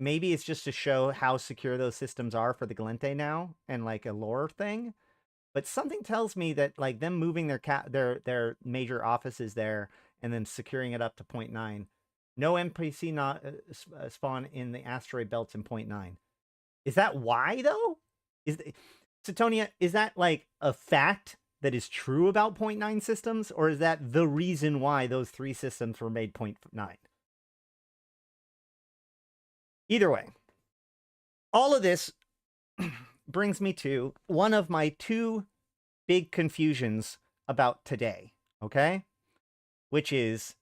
Maybe it's just to show how secure those systems are for the Gallente now and like a lore thing. But something tells me that like them moving their major offices there and then securing it up to 0.9. No NPC not spawn in the asteroid belts in 0.9. Is that why though? Satonia, is that like a fact that is true about 0.9 systems, or is that the reason why those 3 systems were made 0.9? Either way, all of this brings me to one of my 2 big confusions about today, okay? Which is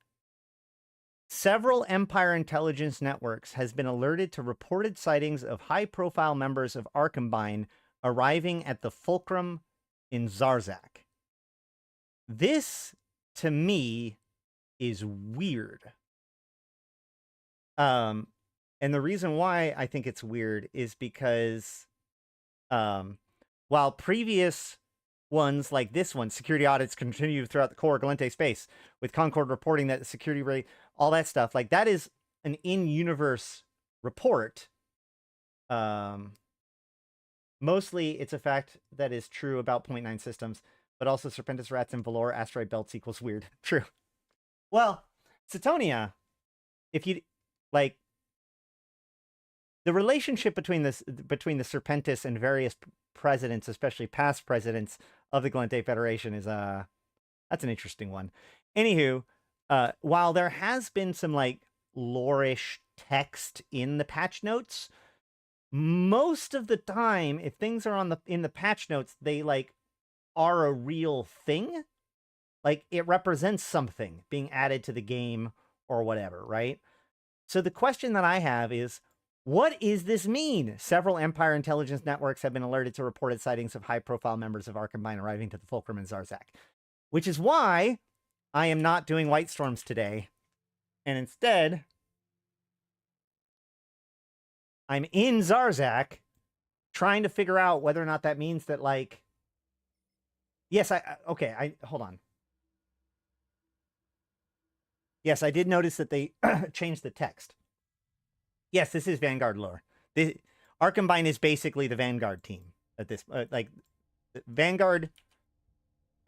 several Empire intelligence networks has been alerted to reported sightings of high-profile members of Arkhambine arriving at the Fulcrum in Zarzak. This, to me, is weird. And the reason why I think it's weird is because while previous ones like this one, security audits continue throughout the core Gallente space, with Concord reporting that the security rate, all that stuff, like that is an in-universe report. Mostly it's a fact that is true about 0.9 systems, but also Serpentis rats and Valor asteroid belts equals weird. True. Well, Satonia, if you like the relationship between the Serpentis and various presidents, especially past presidents of the Gallente Federation, is that's an interesting one. Anywho, while there has been some like lore-ish text in the patch notes, most of the time, if things are in the patch notes, they like are a real thing. Like it represents something being added to the game or whatever, right? So the question that I have is, what does this mean? Several Empire intelligence networks have been alerted to reported sightings of high-profile members of Arkhambine arriving to the Fulcrum in Zarzak, which is why I am not doing White Storms today, and instead I'm in Zarzak trying to figure out whether or not that means that, like, yes, hold on. Yes, I did notice that they changed the text. Yes, this is Vanguard lore. Arkhambine is basically the Vanguard team at this, Vanguard.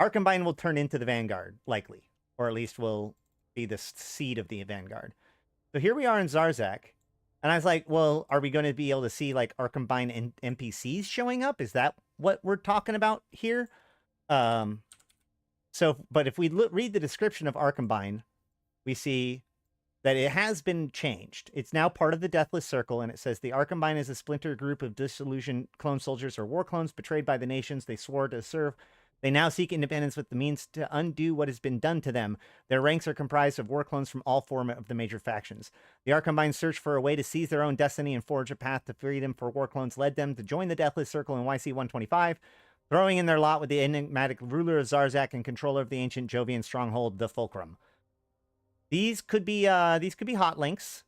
Arkhambine will turn into the Vanguard, likely, or at least will be the seed of the Vanguard. So here we are in Zarzak, and I was like, well, are we going to be able to see, like, Arkhambine and NPCs showing up? Is that what we're talking about here? But if we read the description of Arkhambine, we see that it has been changed. It's now part of the Deathless Circle, and it says the Arkhambine is a splinter group of disillusioned clone soldiers or war clones betrayed by the nations they swore to serve. They now seek independence with the means to undo what has been done to them. Their ranks are comprised of war clones from all 4 of the major factions. The Arkhambine search for a way to seize their own destiny and forge a path to freedom for war clones led them to join the Deathless Circle in YC125, throwing in their lot with the enigmatic ruler of Zarzak and controller of the ancient Jovian stronghold, the Fulcrum. These could be hot links.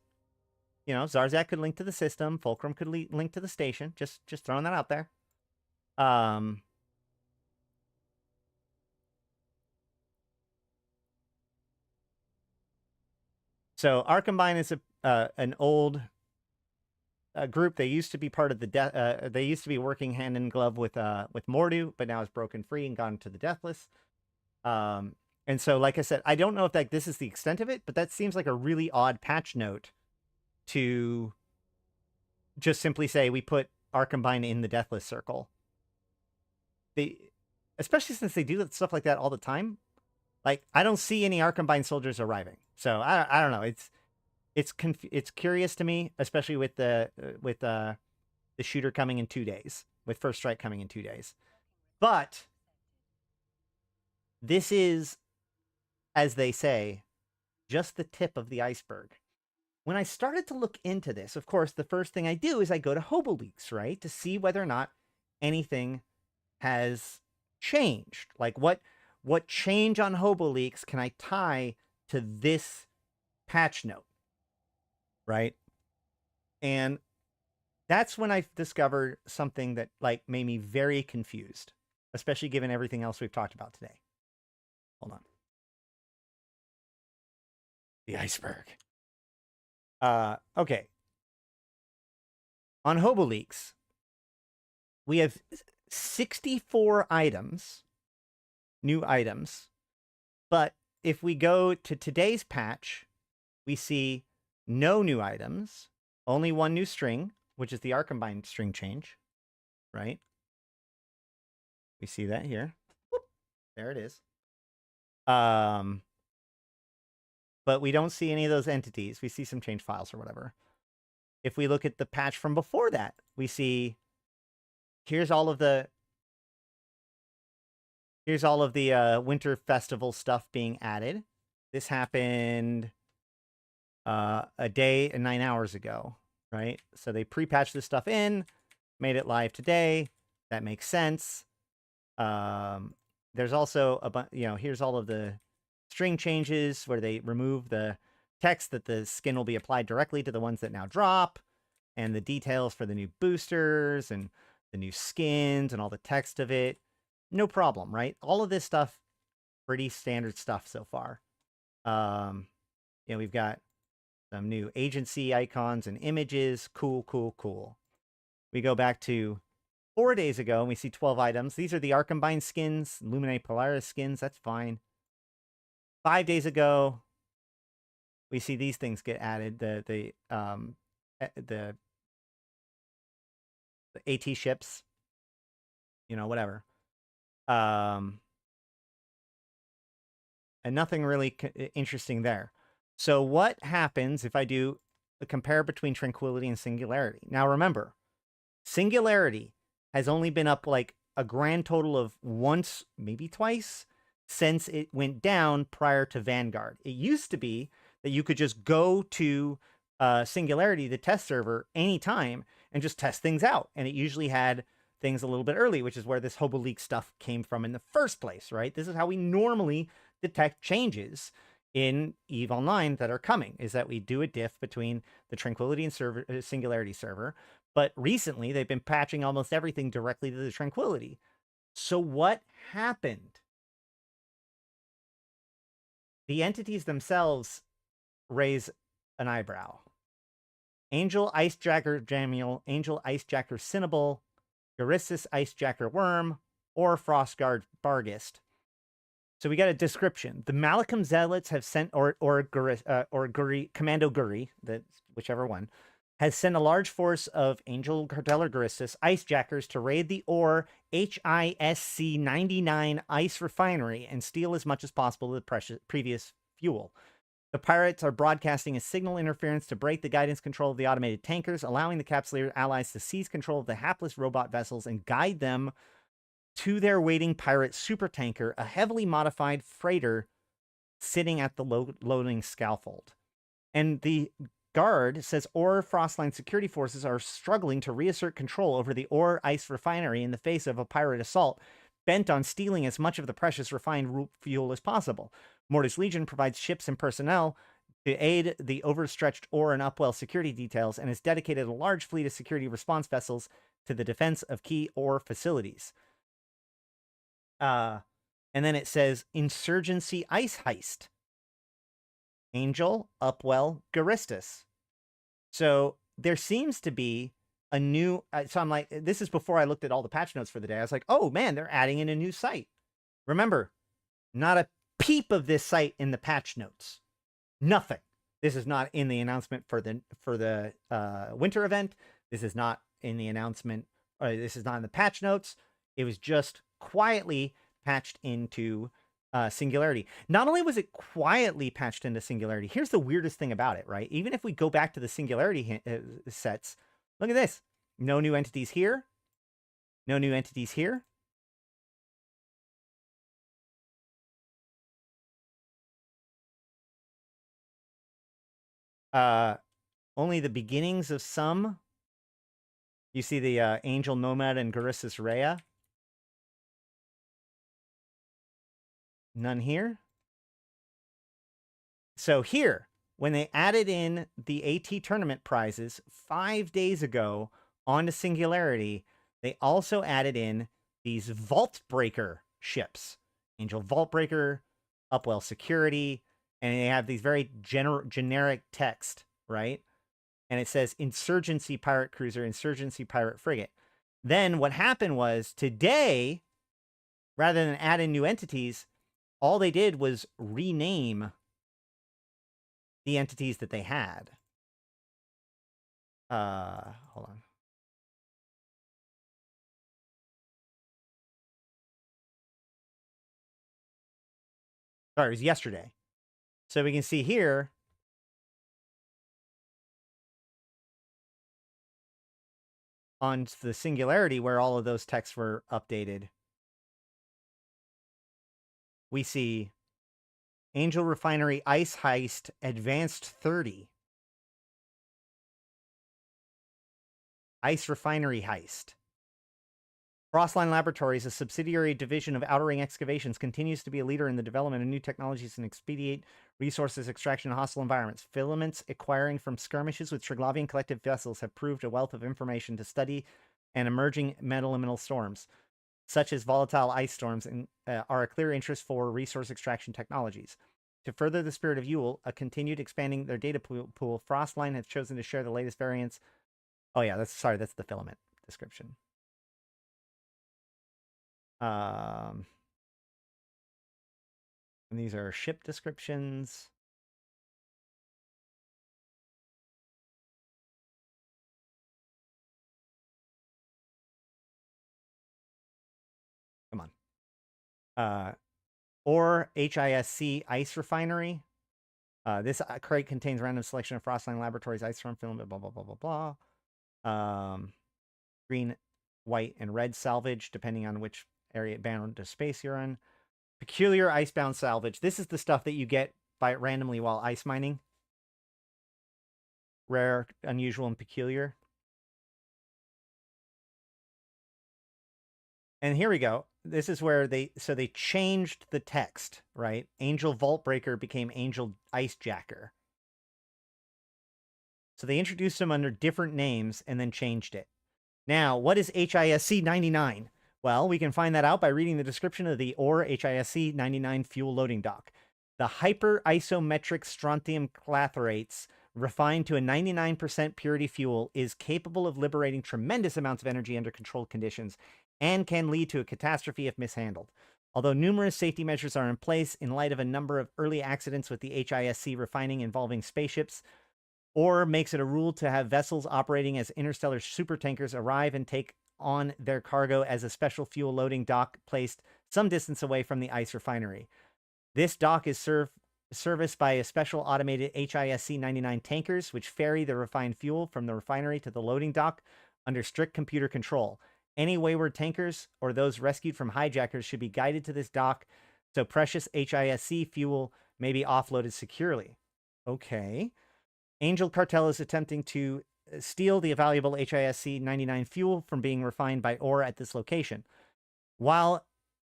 You know, Zarzak could link to the system. Fulcrum could link to the station. Just throwing that out there. So Arkhambine is an old group. They used to be part of the they used to be working hand in glove with Mordu, but now has broken free and gone to the Deathless. And so, like I said, I don't know if this is the extent of it, but that seems like a really odd patch note to just simply say we put Arkhambine in the Deathless Circle. Especially since they do stuff like that all the time. Like, I don't see any Arkhambine soldiers arriving. So I don't know. It's curious to me, especially with the shooter coming in 2 days, with First Strike coming in 2 days. But this is, as they say, just the tip of the iceberg. When I started to look into this, of course, the first thing I do is I go to HoboLeaks, right? To see whether or not anything has changed. Like, what change on HoboLeaks can I tie to this patch note, right? And that's when I discovered something that like made me very confused, especially given everything else we've talked about today. Hold on. The iceberg. Okay. On HoboLeaks, we have 64 items, new items, but if we go to today's patch, we see no new items, only one new string, which is the Arcombine string change, right? We see that here. Whoop, there it is. But we don't see any of those entities. We see some change files or whatever. If we look at the patch from before that, we see here's all of the Winter Festival stuff being added. This happened a day and 9 hours ago, right? So they pre-patched this stuff in, made it live today. That makes sense. There's also a bunch, here's all of the string changes where they remove the text that the skin will be applied directly to the ones that now drop, and the details for the new boosters and the new skins and all the text of it. No problem, right? All of this stuff, pretty standard stuff so far. We've got some new agency icons and images. Cool, cool, cool. We go back to 4 days ago and we see 12 items. These are the Arcombine skins, Luminae Polaris skins. That's fine. 5 days ago, we see these things get added. The AT ships, whatever. And nothing really interesting there. So what happens if I do a compare between Tranquility and Singularity? Now remember, Singularity has only been up like a grand total of once, maybe twice, since it went down prior to Vanguard. It used to be that you could just go to Singularity, the test server, anytime and just test things out. And it usually had things a little bit early, which is where this HoboLeak stuff came from in the first place, right? This is how we normally detect changes in EVE Online that are coming, is that we do a diff between the Tranquility and Singularity server. But recently, they've been patching almost everything directly to the Tranquility. So what happened? The entities themselves raise an eyebrow. Angel Icejacker Jamiel, Angel Icejacker Cinnable, Garissus Icejacker Worm, or Frostguard Barghest. So we got a description. The Malachim Zealots have sent, or Commando Guri, whichever one, has sent a large force of Angel Carteller Garissus Icejackers to raid the ore HISC 99 ice refinery and steal as much as possible of the previous fuel. The pirates are broadcasting a signal interference to break the guidance control of the automated tankers, allowing the Capsuleer allies to seize control of the hapless robot vessels and guide them to their waiting pirate supertanker, a heavily modified freighter sitting at the loading scaffold. And the Guard says Ore Frostline security forces are struggling to reassert control over the Ore Ice refinery in the face of a pirate assault, bent on stealing as much of the precious refined fuel as possible. Mortis Legion provides ships and personnel to aid the overstretched Ore and Upwell security details and has dedicated a large fleet of security response vessels to the defense of key Ore facilities. And then it says Insurgency Ice Heist. Angel, Upwell, Garistus. So there seems to be a new... so I'm like, this is before I looked at all the patch notes for the day. I was like, oh man, they're adding in a new site. Remember, not a peep of this site in the patch notes. Nothing. This is not in the announcement for the winter event. This is not in the announcement. This is not in the patch notes. It was just quietly patched into Singularity. Not only was it quietly patched into Singularity, here's the weirdest thing about it, right? Even if we go back to the Singularity sets, look at this. No new entities here. No new entities here. Only the beginnings of some. You see the Angel Nomad and Garissus Rhea. None here. So here, when they added in the AT tournament prizes 5 days ago, onto Singularity, they also added in these Vault Breaker ships. Angel Vault Breaker, Upwell Security, and they have these very generic text, right? And it says Insurgency Pirate Cruiser, Insurgency Pirate Frigate. Then what happened was today, rather than add in new entities, all they did was rename the entities that they had. Hold on. Sorry, it was yesterday. So we can see here, on the Singularity, where all of those texts were updated, we see Angel Refinery Ice Heist Advanced 30. Ice Refinery Heist. Frostline Laboratories, a subsidiary division of Outer Ring Excavations, continues to be a leader in the development of new technologies and expedite resources extraction in hostile environments. Filaments acquiring from skirmishes with Triglavian collective vessels have proved a wealth of information to study and emerging metaliminal storms, such as volatile ice storms, and are a clear interest for resource extraction technologies. To further the spirit of Yule, a continued expanding their data pool, Frostline has chosen to share the latest variants. Oh yeah, that's the filament description. And these are ship descriptions. Come on. Or HISC Ice Refinery. This crate contains a random selection of Frostline Laboratories ice storm film, blah, blah, blah, blah, blah. Green, white, and red salvage, depending on which area bound to space you're in. Peculiar icebound salvage. This is the stuff that you get by randomly while ice mining. Rare, unusual, and peculiar. And here we go. This is where they changed the text, right? Angel Vault Breaker became Angel Ice Jacker. So they introduced them under different names and then changed it. Now, what is HISC 99? Well, we can find that out by reading the description of the OR HISC 99 fuel loading dock. The hyper-isometric strontium clathrates, refined to a 99% purity fuel, is capable of liberating tremendous amounts of energy under controlled conditions and can lead to a catastrophe if mishandled. Although numerous safety measures are in place in light of a number of early accidents with the HISC refining involving spaceships, or makes it a rule to have vessels operating as interstellar supertankers arrive and take on their cargo as a special fuel loading dock placed some distance away from the ice refinery. This dock is serviced by a special automated HISC 99 tankers, which ferry the refined fuel from the refinery to the loading dock under strict computer control. Any wayward tankers or those rescued from hijackers should be guided to this dock so precious HISC fuel may be offloaded securely. Okay. Angel Cartel is attempting to steal the valuable HISC 99 fuel from being refined by ore at this location. While,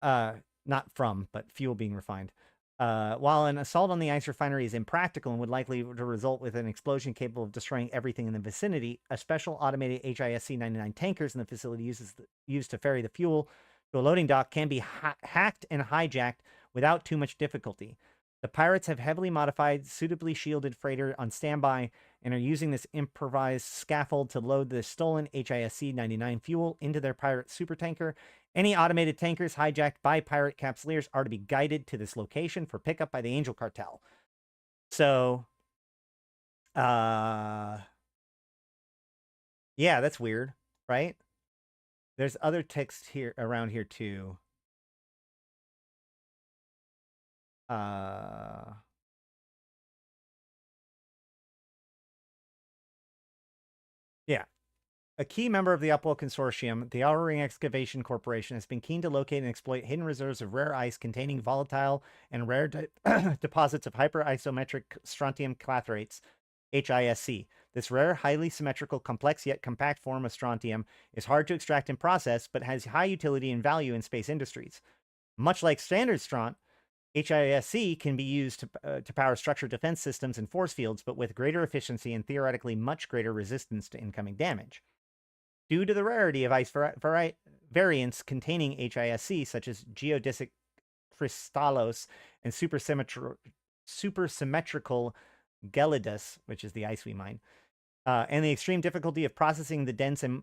not from, but fuel being refined. While an assault on the ice refinery is impractical and would likely to result with an explosion capable of destroying everything in the vicinity, a special automated HISC 99 tankers in the facility used to ferry the fuel to a loading dock can be hacked and hijacked without too much difficulty. The pirates have heavily modified, suitably shielded freighter on standby and are using this improvised scaffold to load the stolen HISC 99 fuel into their pirate supertanker. Any automated tankers hijacked by pirate capsuleers are to be guided to this location for pickup by the Angel Cartel. So, yeah, that's weird, right? There's other text here around here too. Yeah. A key member of the Upwell Consortium, the Outer Ring Excavation Corporation, has been keen to locate and exploit hidden reserves of rare ice containing volatile and rare deposits of hyper-isometric strontium clathrates, HISC. This rare, highly symmetrical, complex yet compact form of strontium is hard to extract and process, but has high utility and value in space industries. Much like standard stront, HISC can be used to power structured defense systems and force fields, but with greater efficiency and theoretically much greater resistance to incoming damage. Due to the rarity of ice variants containing HISC, such as geodesic crystallos and supersymmetrical gelidus, which is the ice we mine, and the extreme difficulty of processing the dense and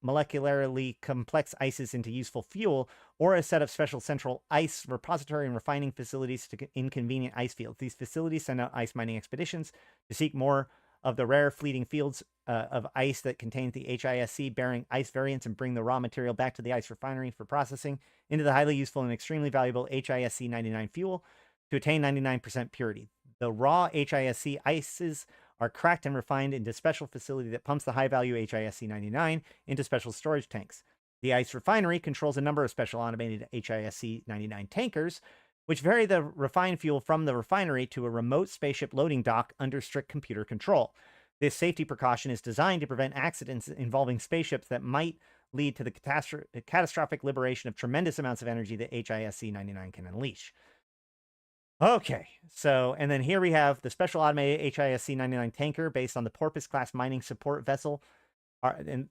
molecularly complex ices into useful fuel, or a set of special central ice repository and refining facilities to inconvenient ice fields. These facilities send out ice mining expeditions to seek more of the rare fleeting fields of ice that contains the HISC bearing ice variants and bring the raw material back to the ice refinery for processing into the highly useful and extremely valuable HISC 99 fuel to attain 99% purity. The raw HISC ices are cracked and refined into a special facility that pumps the high-value HISC 99 into special storage tanks. The ice refinery controls a number of special automated HISC 99 tankers, which vary the refined fuel from the refinery to a remote spaceship loading dock under strict computer control. This safety precaution is designed to prevent accidents involving spaceships that might lead to the catastrophic liberation of tremendous amounts of energy that HISC 99 can unleash. Okay, so, and then here we have the special automated HISC 99 tanker based on the Porpoise-class mining support vessel,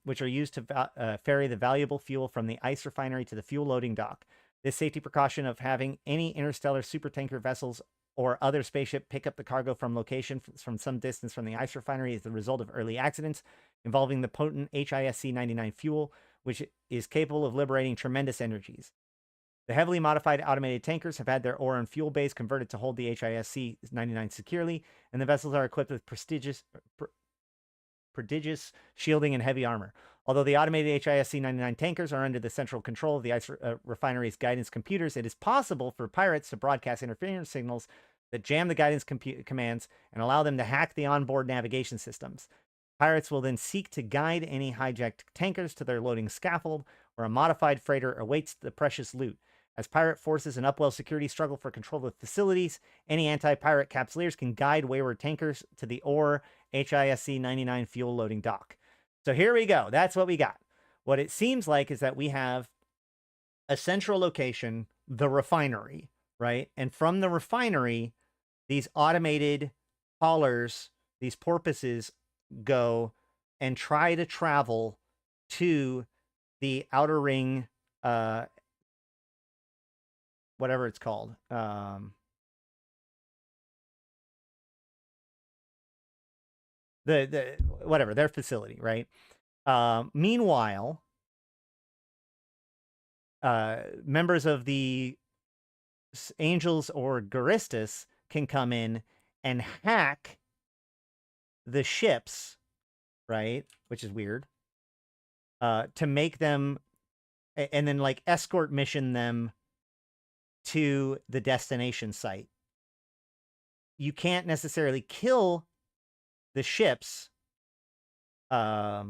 which are used to ferry the valuable fuel from the ice refinery to the fuel loading dock. This safety precaution of having any interstellar supertanker vessels or other spaceship pick up the cargo from location from some distance from the ice refinery is the result of early accidents involving the potent HISC 99 fuel, which is capable of liberating tremendous energies. The heavily modified automated tankers have had their ore and fuel base converted to hold the HISC 99 securely, and the vessels are equipped with prodigious shielding and heavy armor. Although the automated HISC 99 tankers are under the central control of the ice refinery's guidance computers, it is possible for pirates to broadcast interference signals that jam the guidance commands and allow them to hack the onboard navigation systems. Pirates will then seek to guide any hijacked tankers to their loading scaffold, where a modified freighter awaits the precious loot. As pirate forces and Upwell security struggle for control of facilities, any anti-pirate capsuleers can guide wayward tankers to the ore HISC 99 fuel loading dock. So here we go. That's what we got. What it seems like is that we have a central location, the refinery, right? And from the refinery, these automated haulers, these porpoises, go and try to travel to the outer ring, whatever it's called. Whatever, their facility, right? Meanwhile, members of the Angels or Garistas can come in and hack the ships, right? Which is weird. To make them, and then like escort mission them to the destination site. You can't necessarily kill the ships, but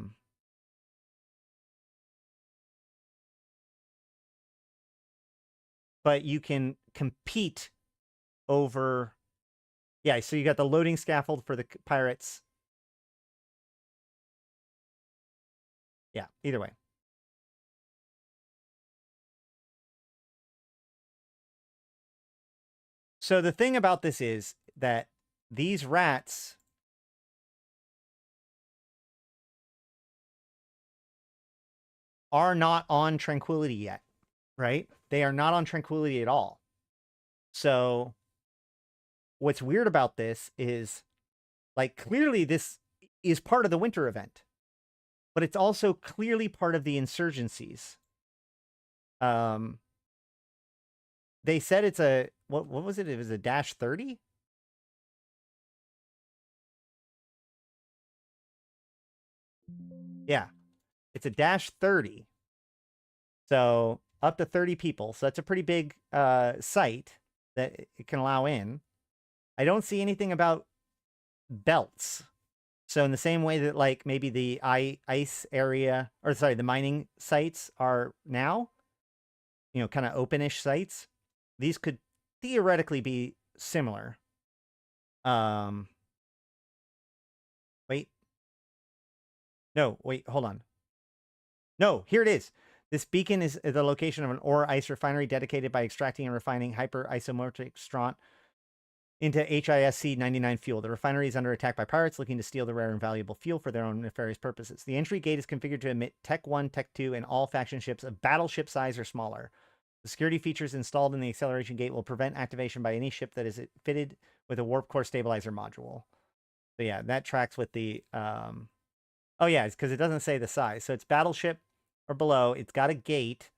you can compete over, yeah, so you got the loading scaffold for the pirates. Yeah, either way. So the thing about this is that these rats are not on tranquility yet, right? They are not on tranquility at all. So what's weird about this is, like, clearly this is part of the winter event, but it's also clearly part of the insurgencies. They said it's a, what was it? It was a -30? Yeah, it's a -30. So up to 30 people. So that's a pretty big site that it can allow in. I don't see anything about belts. So in the same way that, like, maybe the ice area, or sorry, the mining sites are now, you know, kind of openish sites, these could theoretically be similar. Wait. No, wait, hold on. No, here it is. This beacon is the location of an ore ice refinery dedicated by extracting and refining hyper isomorphic stront into HISC 99 fuel. The refinery is under attack by pirates looking to steal the rare and valuable fuel for their own nefarious purposes. The entry gate is configured to emit Tech 1, Tech 2, and all faction ships of battleship size or smaller. The security features installed in the acceleration gate will prevent activation by any ship that is fitted with a warp core stabilizer module. So yeah, that tracks with the... Oh yeah, it's because it doesn't say the size. So it's battleship or below. It's got a gate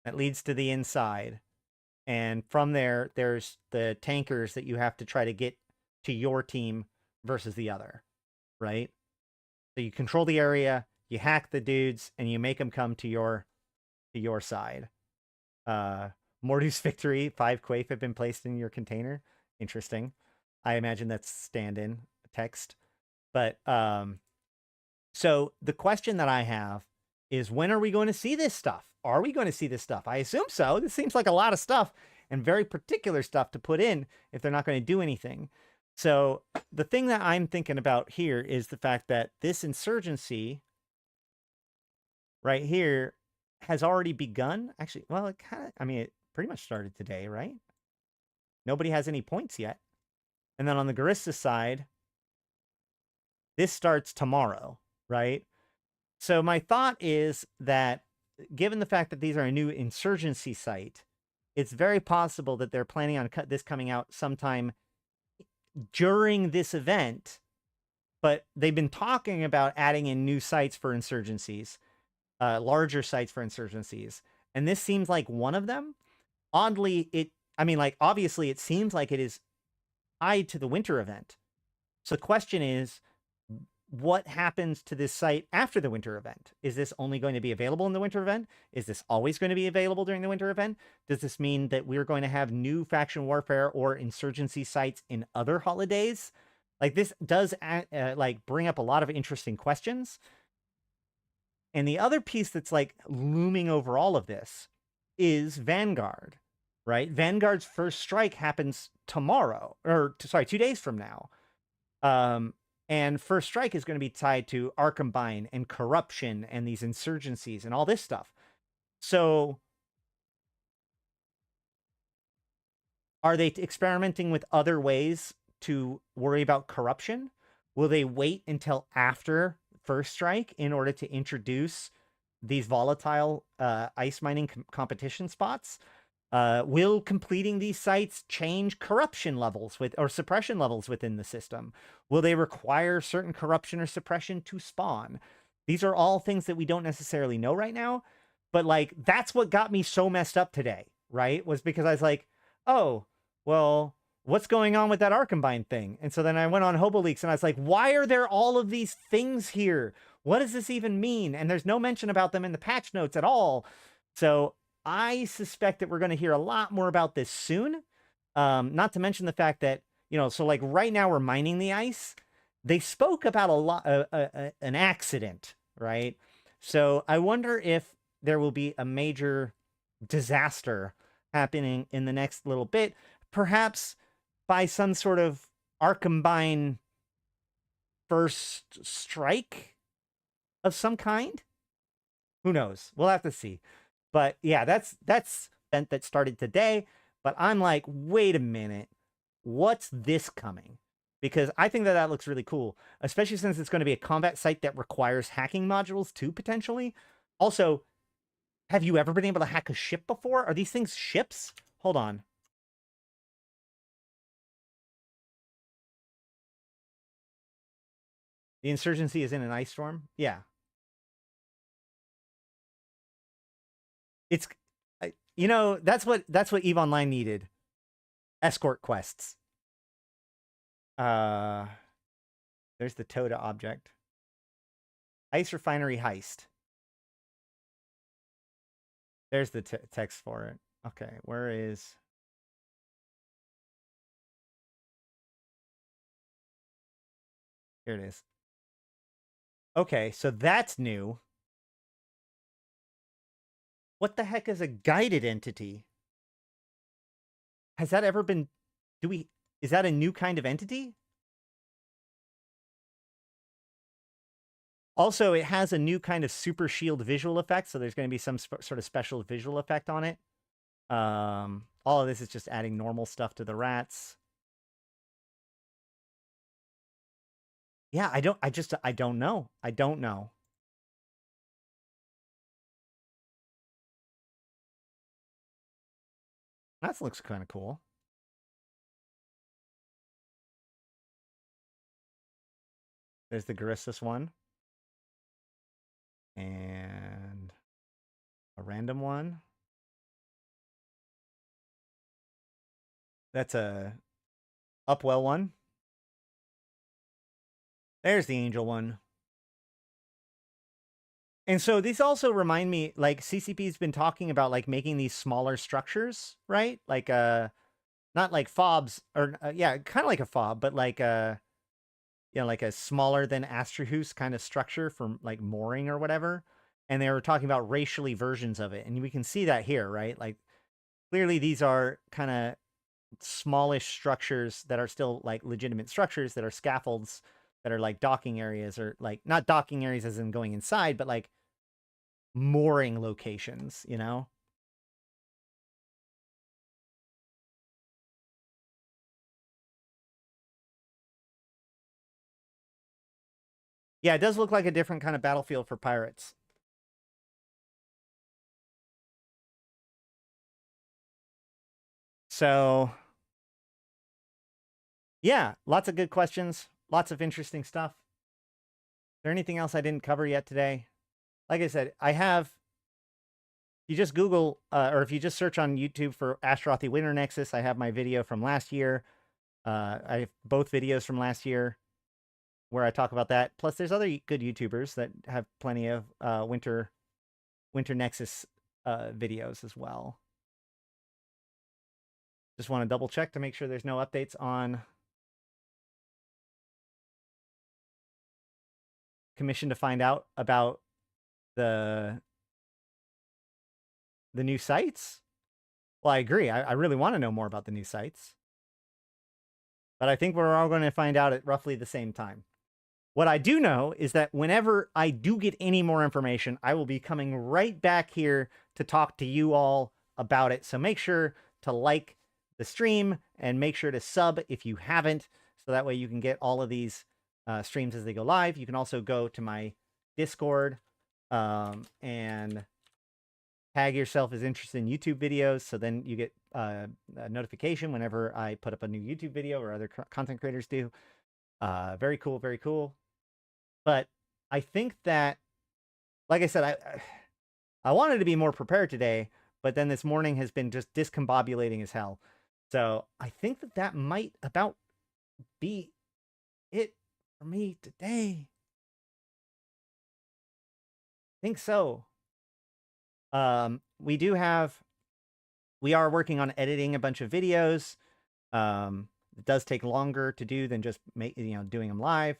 that leads to the inside. And from there, there's the tankers that you have to try to get to your team versus the other, right? So you control the area, you hack the dudes, and you make them come to your side. Mordu's Victory, 5 Quaif have been placed in your container. Interesting. I imagine that's stand-in text. But, so the question that I have is, when are we going to see this stuff? Are we going to see this stuff? I assume so. This seems like a lot of stuff and very particular stuff to put in if they're not going to do anything. So the thing that I'm thinking about here is the fact that this insurgency right here has already begun. Actually, well, it kind of, I mean, it pretty much started today, right? Nobody has any points yet. And then on the Garissa side, this starts tomorrow, right? So my thought is that given the fact that these are a new insurgency site, it's very possible that they're planning on this coming out sometime during this event, but they've been talking about adding in new sites for insurgencies, larger sites for insurgencies, and this seems like one of them. Oddly, I mean, like, obviously it seems like it is tied to the winter event. So the question is, what happens to this site after the winter event? Is this only going to be available in the winter event? Is this always going to be available during the winter event? Does this mean that we're going to have new faction warfare or insurgency sites in other holidays? Like, this does like bring up a lot of interesting questions. And the other piece that's like looming over all of this is Vanguard, right? Vanguard's first strike happens tomorrow, or sorry, 2 days from now. And first strike is going to be tied to Arkhambine and corruption and these insurgencies and all this stuff. So are they experimenting with other ways to worry about corruption? Will they wait until after first strike in order to introduce these volatile ice mining competition spots? Will completing these sites change corruption levels or suppression levels within the system? Will they require certain corruption or suppression to spawn? These are all things that we don't necessarily know right now, but like, that's what got me so messed up today, right? Was because I was like, oh, well, what's going on with that Arkhambine thing? And so then I went on HoboLeaks and I was like, why are there all of these things here? What does this even mean? And there's no mention about them in the patch notes at all. So I suspect that we're going to hear a lot more about this soon. Not to mention the fact that, you know, so like right now we're mining the ice. They spoke about an accident, right? So I wonder if there will be a major disaster happening in the next little bit, perhaps by some sort of Arkhambine first strike of some kind. Who knows? We'll have to see. But yeah, that's event that started today. But I'm like, wait a minute, what's this coming? Because I think that looks really cool, especially since it's going to be a combat site that requires hacking modules too, potentially. Also, have you ever been able to hack a ship before? Are these things ships? Hold on. The insurgency is in an ice storm? Yeah. It's, you know, that's what EVE Online needed. Escort quests. There's the Toda object. Ice refinery heist. There's the text for it. Okay, where is... Here it is. Okay, so that's new. What the heck is a guided entity? Has that ever been... Is that a new kind of entity? Also, it has a new kind of super shield visual effect, so there's going to be some sort of special visual effect on it. All of this is just adding normal stuff to the rats. Yeah, I don't know. I don't know. That looks kind of cool. There's the Garissus one. And a random one. That's a Upwell one. There's the Angel one. And so these also remind me, like, CCP's been talking about, like, making these smaller structures, right? Like, not like fobs, or, yeah, kind of like a fob, but like, you know, like a smaller than Astrahus kind of structure for, like, mooring or whatever. And they were talking about racially versions of it. And we can see that here, right? Like, clearly these are kind of smallish structures that are still, like, legitimate structures that are scaffolds that are, like, docking areas, or, like, not docking areas as in going inside, but, like, mooring locations, you know? Yeah, it does look like a different kind of battlefield for pirates. So, yeah, lots of good questions, lots of interesting stuff. Is there anything else I didn't cover yet today? Like I said, I have, you just Google, or if you just search on YouTube for Ashtarothi Winter Nexus, I have my video from last year. I have both videos from last year where I talk about that. Plus, there's other good YouTubers that have plenty of Winter Nexus videos as well. Just want to double check to make sure there's no updates on commission to find out about the new sites. Well, I agree. I really want to know more about the new sites. But I think we're all going to find out at roughly the same time. What I do know is that whenever I do get any more information, I will be coming right back here to talk to you all about it. So make sure to like the stream and make sure to sub if you haven't, so that way you can get all of these streams as they go live. You can also go to my Discord and tag yourself as interested in YouTube videos, so then you get a notification whenever I put up a new YouTube video, or other content creators do. Very cool, very cool. But I think that, like I said, I wanted to be more prepared today, but then this morning has been just discombobulating as hell. So I think that that might about be it for me today. I think so. We are working on editing a bunch of videos. It does take longer to do than just doing them live.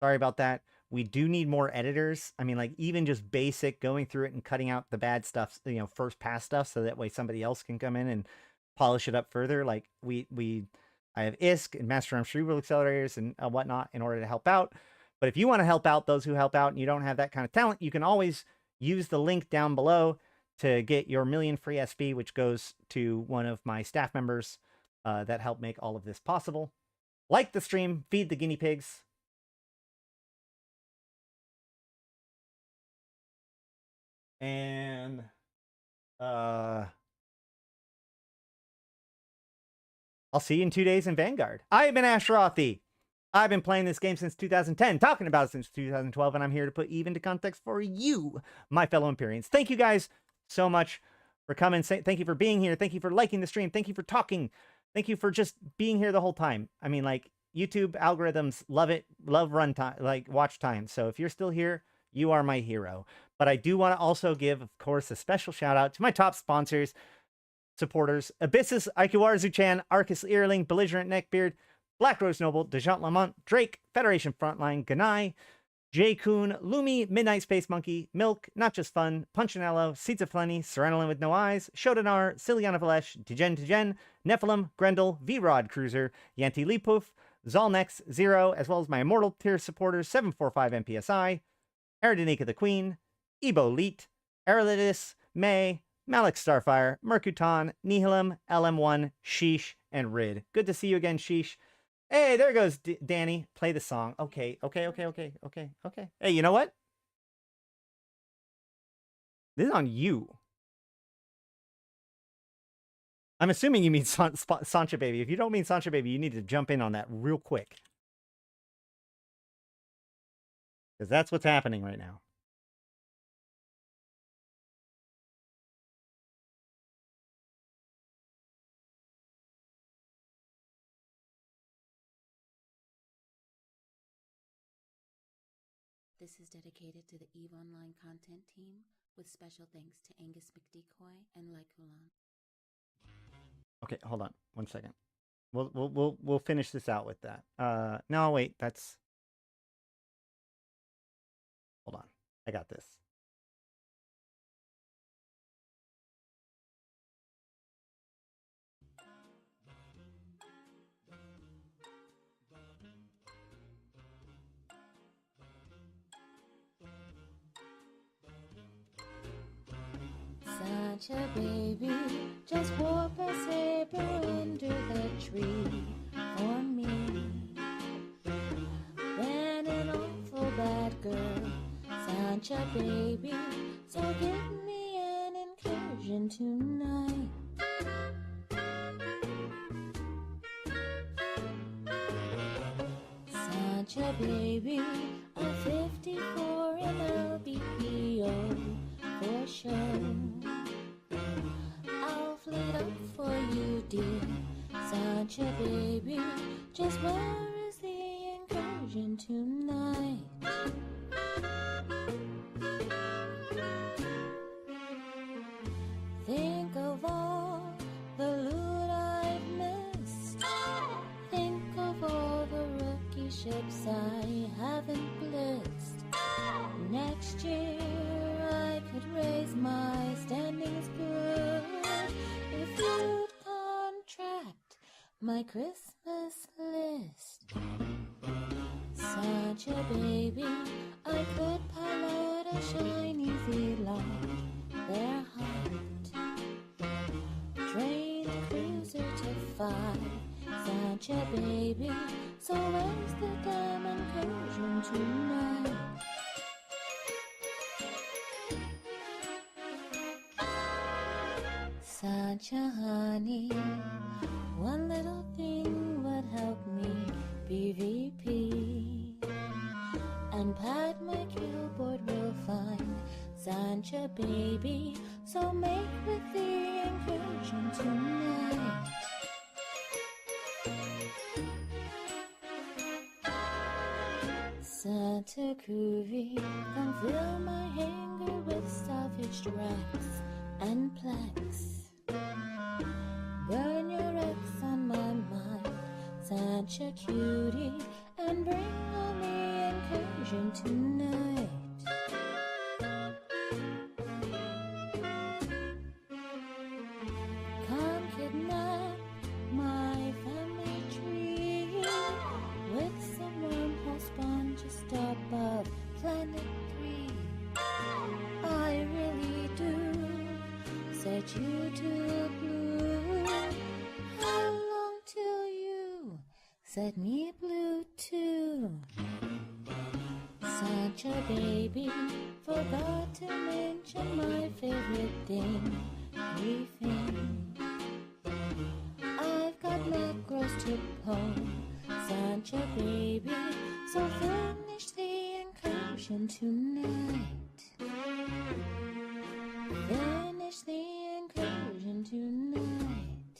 Sorry about that. We do need more editors. I mean, like, even just basic going through it and cutting out the bad stuff, first pass stuff, so that way somebody else can come in and polish it up further. Like, I have ISK and Master Arm Cerebral Accelerators and whatnot in order to help out. But if you want to help out those who help out and you don't have that kind of talent, you can always use the link down below to get your million free SV, which goes to one of my staff members that help make all of this possible. Like the stream, feed the guinea pigs. And I'll see you in 2 days in Vanguard. I've been Ashtarothi. I've been playing this game since 2010, talking about it since 2012, and I'm here to put Eve into context for you, my fellow Empyreans. Thank you guys so much for coming. Thank you for being here. Thank you for liking the stream. Thank you for talking. Thank you for just being here the whole time. I mean, like, YouTube algorithms love it, love runtime, like watch time. So if you're still here, you are my hero. But I do want to also give, of course, a special shout out to my top sponsors, supporters: Abyssus, Aikawarazu Chan, Arkas Ilring, Belligerent Neckbeard, Black Rose Noble, Dajat Lemmont, Drake, Federation Frontline, Ganai, J. Kuhn, Lumi, Midnight Space Monkey, Milk, Not Just Fun, Punchinello, Seeds of Plenty, Serenolin with No Eyes, Sho'Danar, Syliana Vel'ash, Tgen Tgen, Nephilim, Grendel, V-Rod Cruiser, Yantey Lepouf, Zaul Nex, Zero, as well as my Immortal tier supporters: 745 MPSI, Eridanika the Queen, Ebo Leet, Erelitis, May, Malik Starfire, Mercuton, Nihilum, LM1, Sheesh, and Rid. Good to see you again, Sheesh. Hey, there goes Danny. Play the song. Okay. Hey, you know what? This is on you. I'm assuming you mean Sancha Baby. If you don't mean Sancha Baby, you need to jump in on that real quick. Because that's what's happening right now. This is dedicated to the EVE Online content team, with special thanks to Angus McDecoy and Lykulan. Okay, hold on 1 second. We'll finish this out with that. No, wait, that's. Hold on, I got this. Such a baby, just warp a saber under the tree for me. Then an awful bad girl, such a baby, so give me an incursion tonight. Such a baby, a 54 MLBPO for sure. I'll fleet up for you, dear. Such a baby, just where is the incursion tonight? Think of all the loot I've missed. Think of all the rookie ships I haven't blitzed. Next year I could raise my standings good if you'd contract my Christmas list. Such a baby, I could pilot a shiny Elange, they're hot. Train a cruiser to 5, such a baby, so where's the damn incursion tonight? Such a honey, one little thing would help me PvP and pad my killboard real fine. Such a baby, so make with the incursion tonight. Santa Groovy, come fill my hanger with salvaged racks and plex. Burn your ex on my mind, such a cutie, and bring on the incursion tonight. Come kidnap my family tree with some wormhole spawn just above planet 3. I really do set you to blue. How long till you set me blue too? Such a baby, forgot to mention my favorite thing, briefing. I've got macros to pull, such a baby, so finish the incursion tonight. Finish the incursion tonight.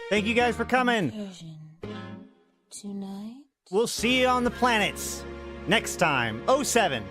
Thank you guys for coming. Incursion tonight. We'll see you on the planets next time. 07